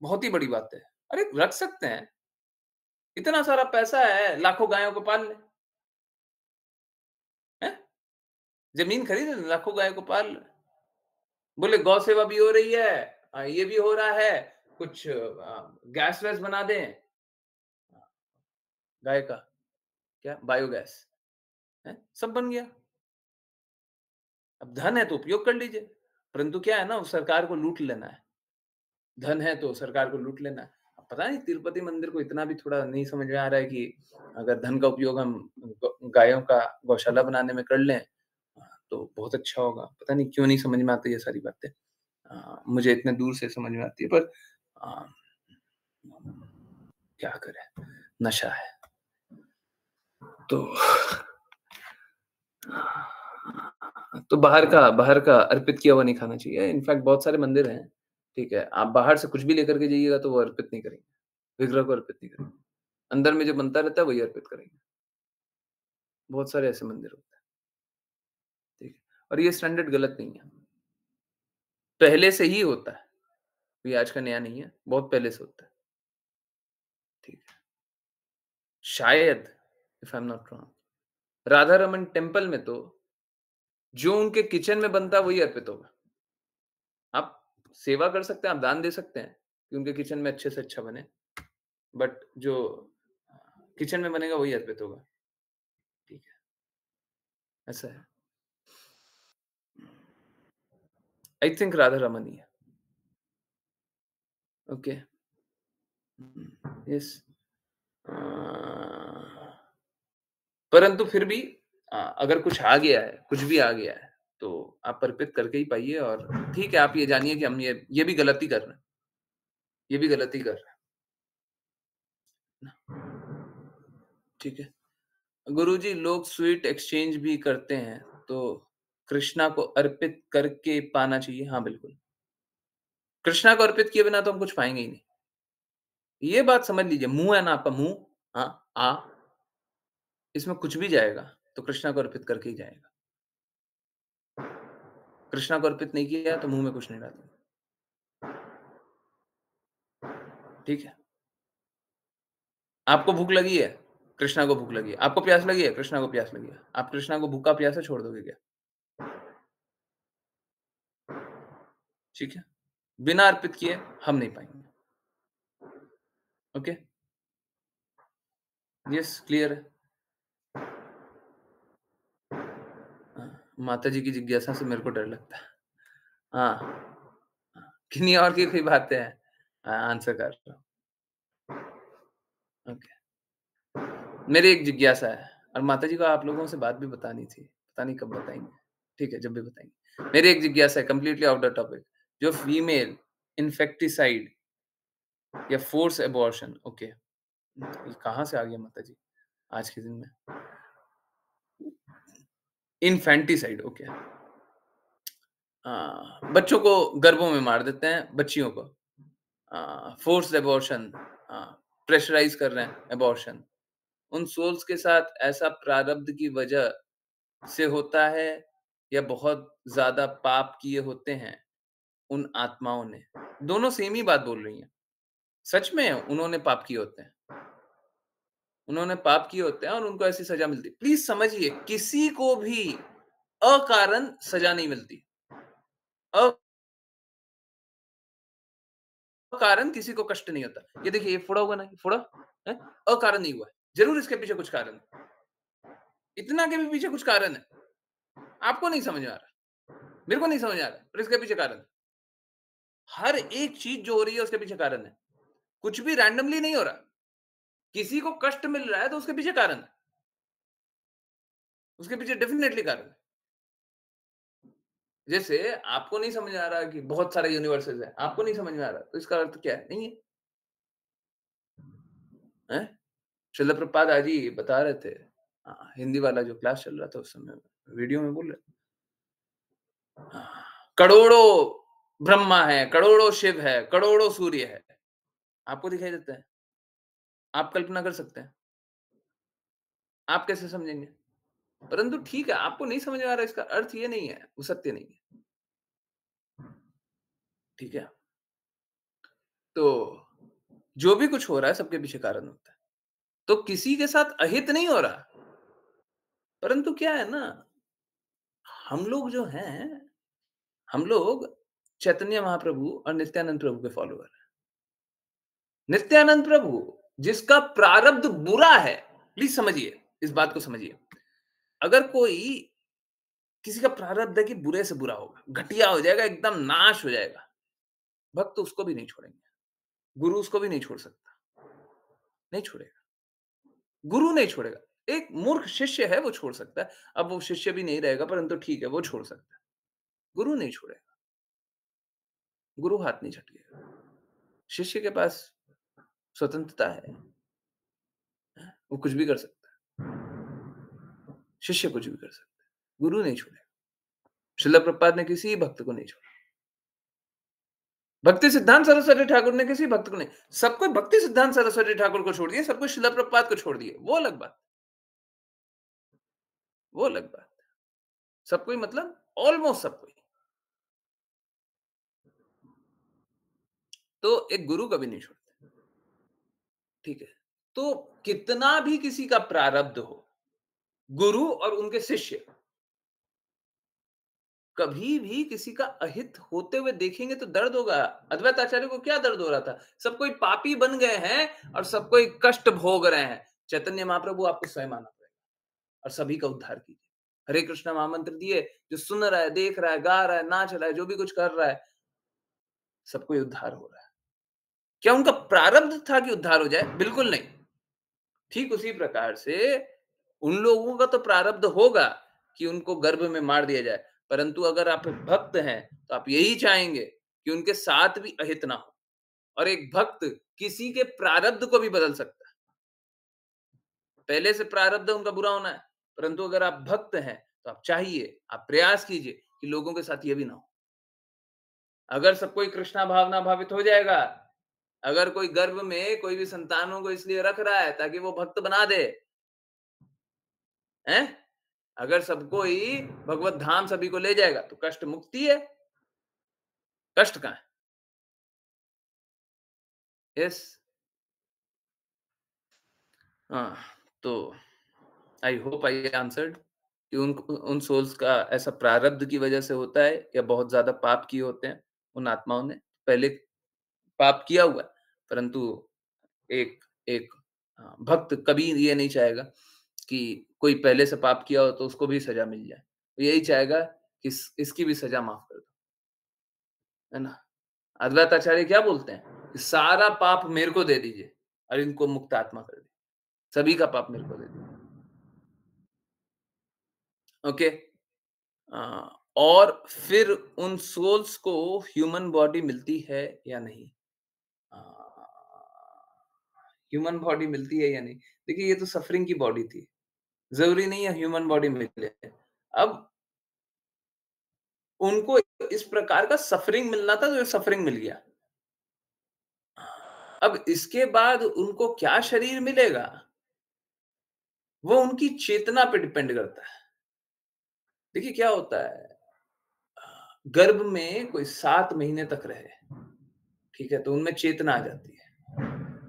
बहुत ही बड़ी बात है। अरे रख सकते हैं, इतना सारा पैसा है, लाखों गायों को पाल लें, हैं? ज़मीन खरीद लें, लाखों गायों को पाल लें। बोले गौ सेवा भी हो रही है, ये भी हो रहा है, कुछ गैस-वैस बना दें, गाय का, क्या बायोगैस, हैं? सब बन गया। अब धन है तो उपयोग कर लीजिए, परंतु क्या है ना, सरकार को लूट लेना है। धन है तो सरकार को लूट लेना है। अब पता नहीं तिरुपति मंदिर को इतना भी थोड़ा नहीं समझ में आ रहा है कि अगर धन का उपयोग हम गायों का गौशाला बनाने में कर लें, तो बहुत अच्छा होगा। पता नहीं क्यों नहीं समझ में आती ये सारी बातें। मुझे इतने दूर से समझ में आती है, पर अ, क्या करें, नशा है। तो बाहर का अर्पित किया हुआ नहीं खाना चाहिए। इनफैक्ट बहुत सारे मंदिर हैं, ठीक है? आप बाहर से कुछ भी लेकर के जाइएगा तो वो अर्पित नहीं करेंगे, विग्रह को अर्पित नहीं करेंगे। अंदर में जो बनता रहता है वही अर्पित करेंगे। बहुत सारे ऐसे मंदिर होते हैं, ठीक है? और ये स्टैंडर्ड गलत नहीं है। पहले से ही होता है, ये आज का नया नहीं है, बहुत पहले से होता है, ठीक है? शायद, if I am not wrong, Radha Raman temple में तो जो उनके किचन में बनता है वही अर्पित होगा। आप सेवा कर सकते हैं, आप दान दे सकते हैं कि उनके किचन में अच्छे से अच्छा बने, बट जो किचन में बनेगा वही अर्पित होगा, ठीक है? ऐसा है। आई थिंक राधा रमन ही है। Okay, yes. परंतु फिर भी अगर कुछ आ गया है, कुछ भी आ गया है, तो आप अर्पित करके ही पाइए। और ठीक है, आप ये जानिए कि हम ये भी गलती कर रहे हैं, ये भी गलती कर रहे हैं, ठीक है? गुरुजी, लोग स्वीट एक्सचेंज भी करते हैं, तो कृष्णा को अर्पित करके पाना चाहिए? हाँ, बिल्कुल। कृष्णा को अर्पित किए बिना तो हम कुछ पाएँगे ही नहीं। ये बात समझ लीजिए, मुँह है ना आपका मुँह, इसमें कुछ भी जाएगा, तो कृष्णा को अर्पित करके ही जाएगा। कृष्णा को अर्पित नहीं किया तो मुँह में कुछ नहीं डालेंगे, ठीक है? आपको भूख लगी है, कृष्णा को भूख लगी है। आपको प्यास लगी है, कृष्णा को प्यास लगी है। आप कृष्णा को भूखा प्यासा छोड़ दोगे क्या? ठीक है? बिना अर्पित किए हम नहीं पाएँगे। ओके? यस, क्लियर है? माताजी की जिज्ञासा से मेरे को डर लगता है। हाँ, किन्हीं और की कोई बातें हैं, आंसर कर रहा हूँ। ओके। मेरी एक जिज्ञासा है, और माताजी को आप लोगों से बात भी बतानी थी, पता नहीं कब बताएँगे। ठीक है, जब भी बताएँगे। मेरी एक जिज्ञासा है, कंप्लीटली आउट द टॉपिक, जो फीमेल इन्फेक्टिसाइड या फोर्स एबॉर्शन, ओके, ये कहाँ से आ गया माताजी आज के दिन में? Infanticide, okay. बच्चों को गर्भों में मार देते हैं, बच्चियों को। फोर्स्ड एबॉर्शन, प्रेशराइज कर रहे हैं एबॉर्शन। उन सोल्स के साथ ऐसा प्रारब्ध की वजह से होता है या बहुत ज्यादा पाप किए होते हैं उन आत्माओं ने? दोनों सेम ही बात बोल रही हैं। सच में उन्होंने पाप किए होते हैं, उन्होंने पाप किए होते हैं और उनको ऐसी सजा मिलती है। प्लीज समझिए, किसी को भी अकारण सजा नहीं मिलती। अकारण किसी को कष्ट नहीं होता। ये देखिए, ये फोड़ा हुआ ना, ये फोड़ा है, अकारण नहीं हुआ है। जरूर इसके पीछे कुछ कारण है, इतना के भी पीछे कुछ कारण है। आपको नहीं समझ में आ रहा, मेरे को नहीं समझ आ रहा, पर इसके पीछे कारण है। हर एक चीज जो हो रही है उसके पीछे कारण है। कुछ भी रैंडमली नहीं हो रहा। किसी को कष्ट मिल रहा है तो उसके पीछे कारण है, उसके पीछे डेफिनेटली कारण है। जैसे आपको नहीं समझ आ रहा कि बहुत सारे यूनिवर्सेस है, आपको नहीं समझ में आ रहा, तो इसका अर्थ क्या है? नहीं है, हैं? श्रील प्रभुपाद आज ही बता रहे थे, हिंदी वाला जो क्लास चल रहा था उस समय वीडियो में बोल रहे, करोड़ों ब्रह्मा है, करोड़ों शिव है, करोड़ों सूर्य है, आपको दिखाई देता है? आप कल्पना कर सकते हैं? आप कैसे समझेंगे? परंतु ठीक है, आपको नहीं समझ में आ रहा, इसका अर्थ ये नहीं है वो सत्य नहीं है। ठीक है, तो जो भी कुछ हो रहा है सबके पीछे कारण होता है। तो किसी के साथ अहित नहीं हो रहा, परंतु क्या है ना, हम लोग जो हैं, हम लोग चैतन्य महाप्रभु और नित्यानंद प्रभु के फॉलोअर हैं। नित्यानंद प्रभु जिसका प्रारब्ध बुरा है, प्लीज समझिए, इस बात को समझिए। अगर कोई किसी का प्रारब्ध है कि बुरे से बुरा होगा, घटिया हो जाएगा, एकदम नाश हो जाएगा, भक्त तो उसको भी नहीं छोड़ेंगे, गुरु उसको भी नहीं छोड़ सकता, नहीं छोड़ेगा, गुरु नहीं छोड़ेगा। एक मूर्ख शिष्य है वो छोड़ सकता है, अब वो शिष्य भी नहीं रहेगा, परंतु ठीक है वो छोड़ सकता है, गुरु नहीं छोड़ेगा, गुरु हाथ नहीं झटकेगा। शिष्य के पास स्वतंत्रता है, वो कुछ भी कर सकता है, शिष्य कुछ भी कर सकता है, गुरु नहीं छोड़ेगा। श्रील प्रभुपाद ने किसी भक्त को नहीं छोड़ा, भक्ति सिद्धांत सरस्वती ठाकुर ने किसी भक्त को नहीं, सबको भक्ति सिद्धांत सरस्वती ठाकुर को छोड़ दिया, सबको श्रील प्रभुपाद को छोड़ दिए, वो अलग बात, वो अलग बात। सबको मतलब ऑलमोस्ट सबको। तो एक गुरु कभी नहीं छोड़ते, ठीक है? तो कितना भी किसी का प्रारब्ध हो, गुरु और उनके शिष्य कभी भी किसी का अहित होते हुए देखेंगे तो दर्द होगा। अद्वैत आचार्य को क्या दर्द हो रहा था? सब कोई पापी बन गए हैं और सब कोई कष्ट भोग रहे हैं। चैतन्य महाप्रभु आपको स्वयं आना पड़ेगा और सभी का उद्धार कीजिए। हरे कृष्णा महामंत्र दिए, जो सुन रहा है, देख रहा है, गा रहा है, नाच रहा है, जो भी कुछ कर रहा है, सबको उद्धार हो रहा है। क्या उनका प्रारब्ध था कि उद्धार हो जाए? बिल्कुल नहीं। ठीक उसी प्रकार से उन लोगों का तो प्रारब्ध होगा कि उनको गर्भ में मार दिया जाए, परंतु अगर आप भक्त हैं तो आप यही चाहेंगे कि उनके साथ भी अहित ना हो। और एक भक्त किसी के प्रारब्ध को भी बदल सकता है। पहले से प्रारब्ध उनका बुरा होना है, परंतु अगर आप भक्त हैं तो आप चाहिए, आप प्रयास कीजिए कि लोगों के साथ ये भी ना हो। अगर सब कोई कृष्णा भावना भावित हो जाएगा, अगर कोई गर्भ में कोई भी संतानों को इसलिए रख रहा है ताकि वो भक्त बना दे, हैं? अगर सबको ही भगवत धाम सभी को ले जाएगा तो कष्ट मुक्ति है, कष्ट कहां है? यस, हाँ। तो आई होप आई आंसर्ड कि उन सोल्स का ऐसा प्रारब्ध की वजह से होता है या बहुत ज्यादा पाप किए होते हैं उन आत्माओं ने, पहले पाप किया हुआ है, परंतु एक एक भक्त कभी ये नहीं चाहेगा कि कोई पहले से पाप किया हो तो उसको भी सजा मिल जाए, वो यही चाहेगा कि इसकी भी सजा माफ कर दो, है ना? अद्वैत आचार्य क्या बोलते हैं कि सारा पाप मेरे को दे दीजिए और इनको मुक्त आत्मा कर दीजिए, सभी का पाप मेरे को दे दीजिए। ओके, और फिर उन सोल्स को ह्यूमन बॉडी मिलती है या नहीं? ह्यूमन बॉडी मिलती है या नहीं? देखिए, ये तो सफरिंग की बॉडी थी, जरूरी नहीं है ह्यूमन बॉडी मिले, अब उनको इस प्रकार का सफरिंग मिलना था, तो ये सफरिंग मिल गया। अब इसके बाद उनको क्या शरीर मिलेगा, वो उनकी चेतना पे डिपेंड करता है। देखिए क्या होता है, गर्भ में कोई 7 महीने तक रहे, ठीक है, तो उनमें चेतना आ जाती है।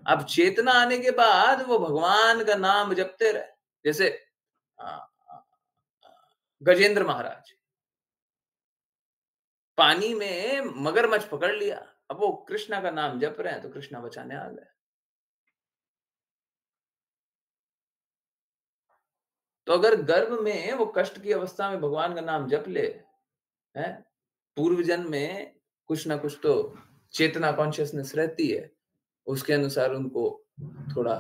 अब चेतना आने के बाद वो भगवान का नाम जपते रहे। जैसे गजेंद्र महाराज पानी में मगरमच्छ पकड़ लिया, अब वो कृष्णा का नाम जप रहे हैं, तो कृष्णा बचाने आ गए। तो अगर गर्भ में वो कष्ट की अवस्था में भगवान का नाम जप ले, है, पूर्व जन्म में कुछ ना कुछ तो चेतना कॉन्शियसनेस रहती है, उसके अनुसार उनको थोड़ा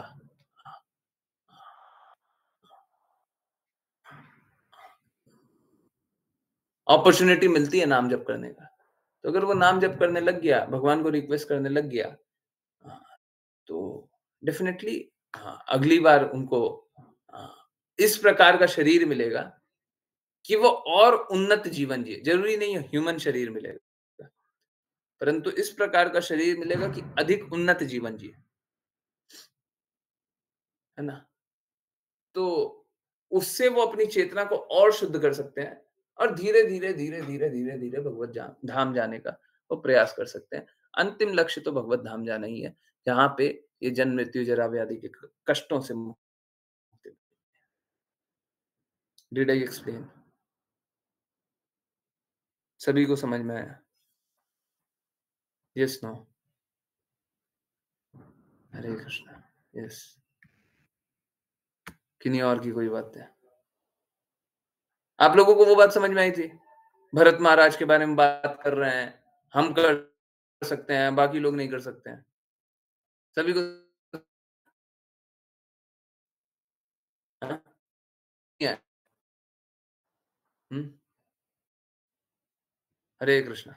अपॉर्चुनिटी मिलती है नाम जप करने का। तो अगर वो नाम जप करने लग गया, भगवान को रिक्वेस्ट करने लग गया, तो डेफिनेटली अगली बार उनको इस प्रकार का शरीर मिलेगा कि वो और उन्नत जीवन जिए। जरूरी नहीं है ह्यूमन शरीर मिलेगा, परंतु इस प्रकार का शरीर मिलेगा कि अधिक उन्नत जीवन जिए, है ना। तो उससे वो अपनी चेतना को और शुद्ध कर सकते हैं और धीरे धीरे धीरे धीरे धीरे धीरे भगवत धाम जाने का वो प्रयास कर सकते हैं। अंतिम लक्ष्य तो भगवत धाम जाना ही है, जहां पे ये जन्म मृत्यु जरा व्याधि के कष्टों से मुक्ति। Did I explain? सभी को समझ में आया? Yes, no? Hare Krishna. Yes, किन्हीं और की कोई बात है? आप लोगों को वो बात समझ में आई थी? भरत महाराज के बारे में बात कर रहे हैं, हम कर सकते हैं, बाकी लोग नहीं कर सकते हैं। सभी को हाँ? हम्म, हरे कृष्णा।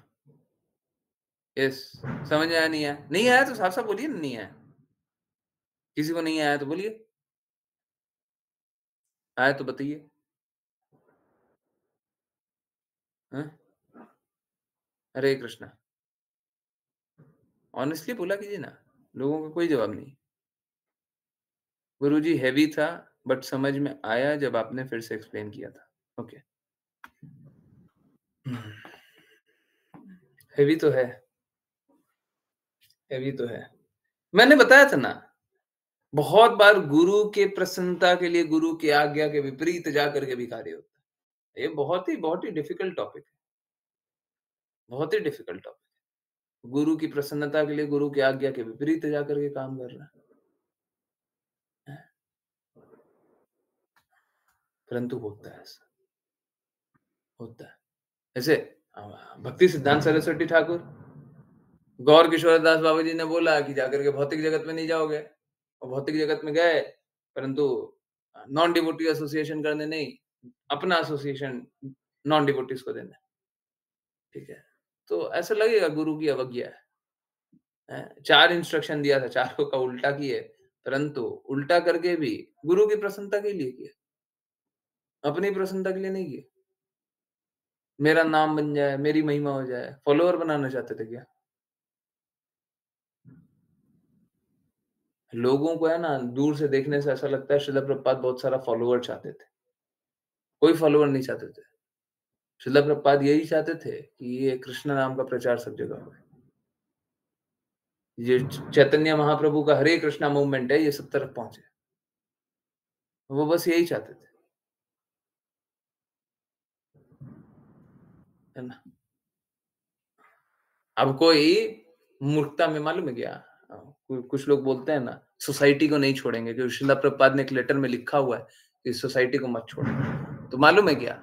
यस, समझ में आया? नहीं आया? नहीं आया तो साफ साफ बोलिए ना, नहीं आया। किसी को नहीं आया तो बोलिए, आया तो बताइए। हाँ? हरे कृष्णा। ऑनेस्टली बोला कीजिए ना, लोगों का कोई जवाब नहीं। गुरुजी हैवी था, बट समझ में आया जब आपने फिर से एक्सप्लेन किया था। ओके, हैवी तो है, हैवी तो है। मैंने बताया था ना, बहुत बार गुरु के प्रसन्नता के लिए गुरु की आज्ञा के विपरीत जाकर के भी कार्य होता है। ये बहुत ही डिफिकल्ट टॉपिक है, बहुत ही डिफिकल्ट टॉपिक है। गुरु की प्रसन्नता के लिए गुरु की आज्ञा के विपरीत जाकर के काम कर रहा है, परंतु होता है, ऐसा होता है। ऐसे भक्ति सिद्धांत सरस्वती ठाकुर, गौर किशोरदास बाबा जी ने बोला कि जाकर के भौतिक जगत में नहीं जाओगे, और भौतिक जगत में गए, परंतु नॉन डिवोटी एसोसिएशन करने नहीं, अपना एसोसिएशन नॉन डिवोटीज को देना, ठीक है। तो ऐसा लगेगा गुरु की अवज्ञा है। 4 इंस्ट्रक्शन दिया था, चारों का उल्टा किए, परंतु उल्टा करके भी गुरु की प्रसन्नता के लिए किया, अपनी प्रसन्नता के लिए नहीं किया। मेरा नाम बन जाए, मेरी महिमा हो जाए, फॉलोअर बनाना चाहते थे क्या? लोगों को है ना, दूर से देखने से ऐसा लगता है श्रील प्रभुपाद बहुत सारा फॉलोअर चाहते थे। कोई फॉलोअर नहीं चाहते थे। श्रील प्रभुपाद यही चाहते थे कि ये कृष्ण नाम का प्रचार सब जगह हो। ये चैतन्य महाप्रभु का हरे कृष्णा मूवमेंट है, ये सब तरफ पहुंचे। वो बस यही चाहते थे, है ना। अब कोई मूर्खता में मालूम है क्या, कुछ लोग बोलते हैं ना, सोसाइटी को नहीं छोड़ेंगे, क्योंकि श्रील प्रभुपाद ने एक लेटर में लिखा हुआ है कि सोसाइटी को मत छोड़ो। तो मालूम है क्या,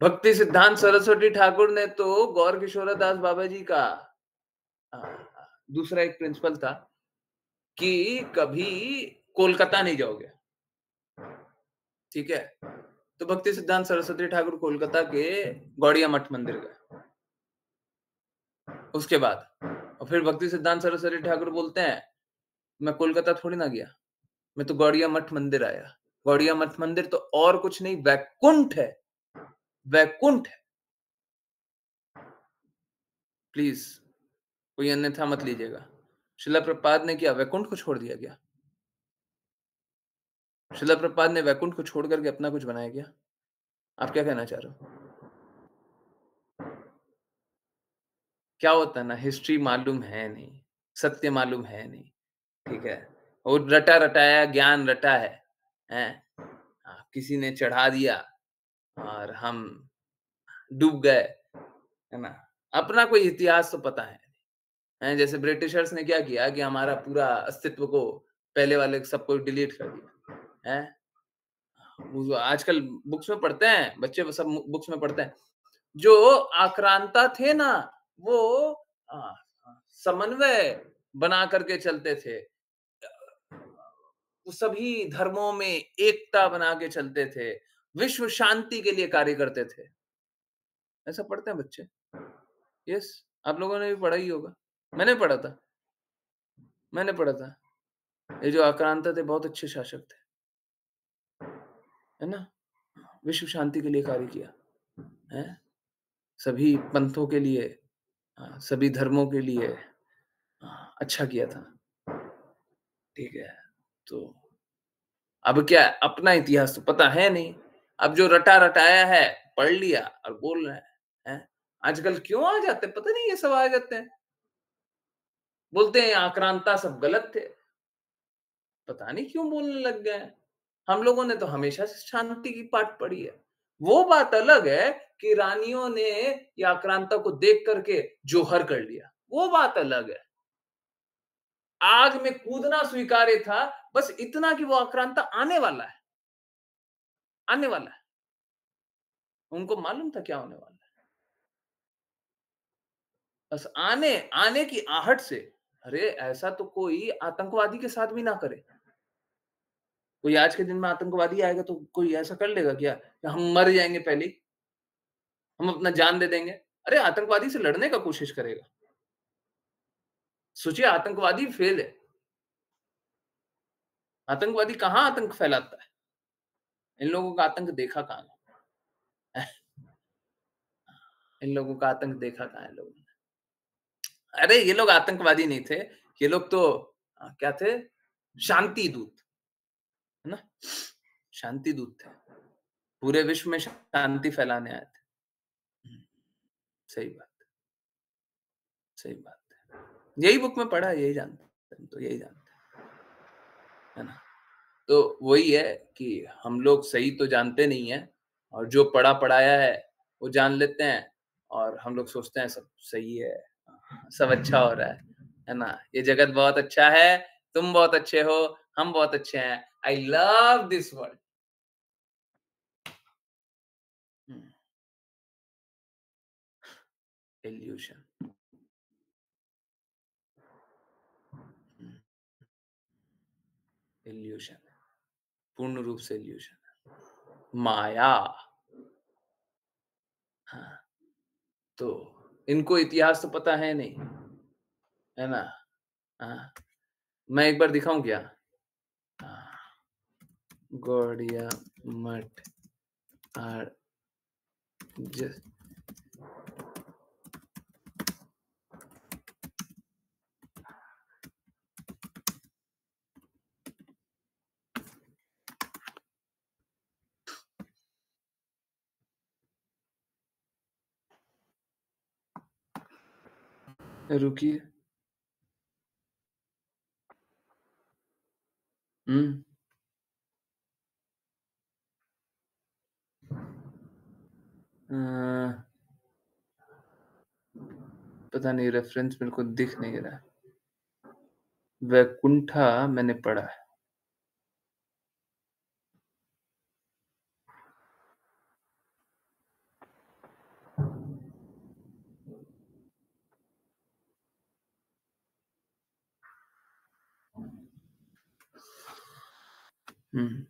भक्ति सिद्धांत सरस्वती ठाकुर ने तो गौर किशोरदास बाबा जी का दूसरा एक प्रिंसिपल था कि कभी कोलकाता नहीं जाओगे, ठीक है। तो भक्ति सिद्धांत सरस्वती ठाकुर कोलकाता के गौड़िया मठ मंदिर गए। उसके बाद और फिर भक्ति सिद्धांत सरस्वती ठाकुर बोलते हैं, मैं कोलकाता थोड़ी ना गया, मैं तो गौड़िया मठ मंदिर आया। गौड़िया मठ मंदिर तो और कुछ नहीं, वैकुंठ है, वैकुंठ है। प्लीज कोई अन्यथा मत लीजिएगा। शिला प्रभुपाद ने क्या वैकुंठ को छोड़ दिया क्या? शिला प्रभुपाद ने वैकुंठ को छोड़ करके अपना कुछ बनाया क्या? आप क्या कहना चाह रहे हो? क्या होता है ना, हिस्ट्री मालूम है नहीं, सत्य मालूम है नहीं, ठीक है? वो रटा रटाया ज्ञान रटा है? किसी ने चढ़ा दिया और हम डूब गए, है ना? अपना कोई इतिहास तो पता है? जैसे ब्रिटिशर्स ने क्या किया कि हमारा पूरा अस्तित्व को पहले वाले सबको डिलीट कर दिया, है? वो आजकल बुक्स में पढ़ते हैं बच्चे, सब बुक्स में पढ़ते हैं, जो आक्रांता थे ना, वो आ, समन्वय बना करके चलते थे, वो सभी धर्मों में एकता बना के चलते थे, विश्व शांति के लिए कार्य करते थे। ऐसा पढ़ते हैं बच्चे। यस, आप लोगों ने भी पढ़ा ही होगा, मैंने पढ़ा था, मैंने पढ़ा था। ये जो आक्रांता थे बहुत अच्छे शासक थे, है ना? विश्व शांति के लिए कार्य किया है, सभी पंथों के लिए, सभी धर्मों के लिए अच्छा किया था, ठीक है? तो अब क्या, अपना इतिहास तो पता है नहीं, अब जो रटा रटाया है पढ़ लिया और बोल रहे हैं? आजकल क्यों आ जाते हैं, पता नहीं, ये सब आ जाते हैं, बोलते हैं आक्रांता सब गलत थे, पता नहीं क्यों बोलने लग गए हैं। हम लोगों ने तो हमेशा से शांति की पाठ पढ़ी है। वो बात अलग है कि रानियों ने या आक्रांता को देख करके जोहर कर लिया, वो बात अलग है। आग में कूदना स्वीकार्य था, बस इतना कि वो आक्रांता आने वाला है, आने वाला है। उनको मालूम था क्या होने वाला है, बस आने आने की आहट से। अरे ऐसा तो कोई आतंकवादी के साथ भी ना करे। कोई आज के दिन में आतंकवादी आएगा तो कोई ऐसा कर लेगा क्या कि हम मर जाएंगे पहले ही, हम अपना जान दे देंगे? अरे आतंकवादी से लड़ने का कोशिश करेगा। सोचिए, आतंकवादी फेल है, आतंकवादी कहां आतंक फैलाता है? इन लोगों का आतंक देखा कहां है? इन लोगों का आतंक देखा कहां है लोगों ने? अरे ये लोग आतंकवादी नहीं थे, ये लोग तो क्या थे, शांति दूत, है ना? शांति दूत थे, पूरे विश्व में शांति फैलाने आए थे। सही बात, सही बात है। यही बुक में पढ़ा है, यही जानते हैं, तो यही जानते है ना? तो वही है कि हम लोग सही तो जानते नहीं है, और जो पढ़ा पढ़ाया है वो जान लेते हैं, और हम लोग सोचते हैं सब सही है, सब अच्छा हो रहा है ना? ये जगत बहुत अच्छा है, तुम बहुत अच्छे हो, हम बहुत अच्छे हैं। I love this world. Evolution, evolution, पूर्ण रूप से इल्यूशन, माया। हाँ, तो इनको इतिहास तो पता है नहीं, है ना? हाँ, मैं एक बार दिखाऊं क्या? गौड़िया मठ आर just रुकिए। पता नहीं, रेफरेंस मेरे को दिख नहीं रहा। वैकुंठा मैंने पढ़ा है। हम्म,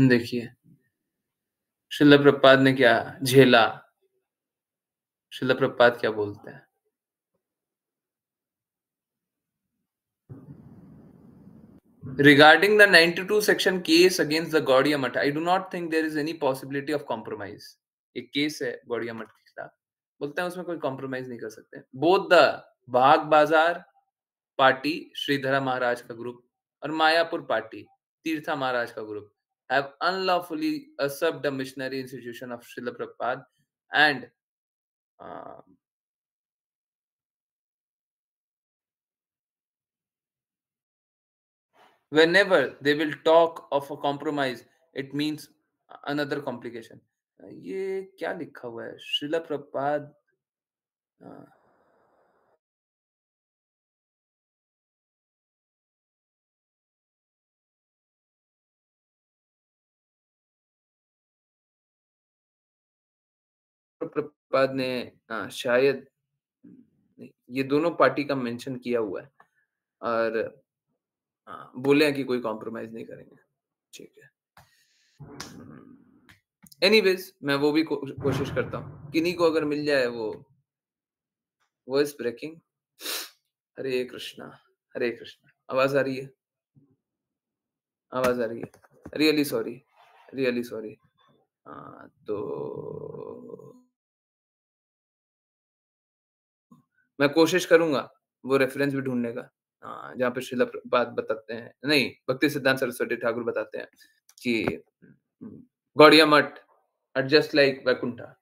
देखिए श्रील प्रभुपाद ने क्या झेला, श्रील प्रभुपाद क्या बोलते हैं। Regarding the 92 section case against the Gaudiya Math, I do not think there is any possibility of compromise. एक केस है गौड़िया मठ के खिलाफ, बोलते हैं उसमें कोई कॉम्प्रोमाइज नहीं कर सकते। बोथ द भाग बाजार पार्टी श्रीधरा महाराज का ग्रुप और मायापुर पार्टी तीर्था महाराज का group have unlawfully usurped the missionary institution of Srila Prabhupada and whenever they will talk of a compromise, it means another complication. ये क्या लिखा हुआ है श्रीला प्रभुपाद प्रभुपाद ने शायद ये दोनों पार्टी का मेंशन किया हुआ है और बोले हैं कि कोई कॉम्प्रोमाइज नहीं करेंगे। ठीक है, एनीवेज मैं वो भी कोशिश करता हूँ, किन्हीं को अगर मिल जाए वो वॉइस ब्रेकिंग। हरे कृष्णा हरे कृष्णा। आवाज आ रही है? आवाज आ रही है? Really sorry, really sorry. तो मैं कोशिश करूंगा वो रेफरेंस भी ढूंढने का जहाँ पे श्रील प्रभुपाद बताते हैं, नहीं भक्ति सिद्धांत सरस्वती ठाकुर बताते हैं कि Gaudiya Math are just like Vaikuntha,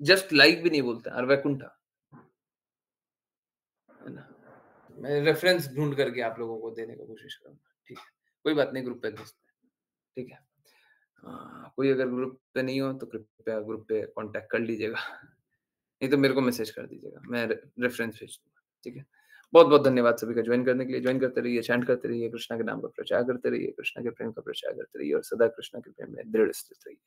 just like भी नहीं बोलते और वैकुंठा है ना। मैं रेफरेंस ढूंढ करके आप लोगों को देने की कोशिश करूंगा। ठीक है, कोई बात नहीं, ग्रुप पे भेजते हैं। ठीक है, कोई अगर ग्रुप पे नहीं हो तो कृपया ग्रुप पे कांटेक्ट कर लीजिएगा, नहीं तो मेरे को मैसेज कर दीजिएगा, मैं रेफरेंस भेज दूंगा। ठीक है, बहुत बहुत धन्यवाद सभी का ज्वाइन करने के लिए। ज्वाइन करते रहिए, चैंट करते रहिए, कृष्णा के नाम का प्रचार करते रहिए, कृष्णा के प्रेम का प्रचार करते रहिए और सदा कृष्णा के प्रेम में दृढ़ स्थित रहिए।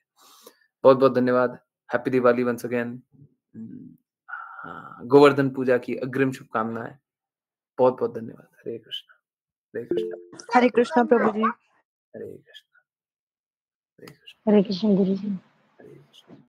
बहुत बहुत धन्यवाद। Happy Diwali once again. Govardhan Puja की अग्रिम शुभकामनाएं। बहुत बहुत धन्यवाद। हरे कृष्णा हरे कृष्णा हरे कृष्णा प्रभु जी। हरे कृष्णा हरे कृष्णा। हरे कृष्ण गुरु जी।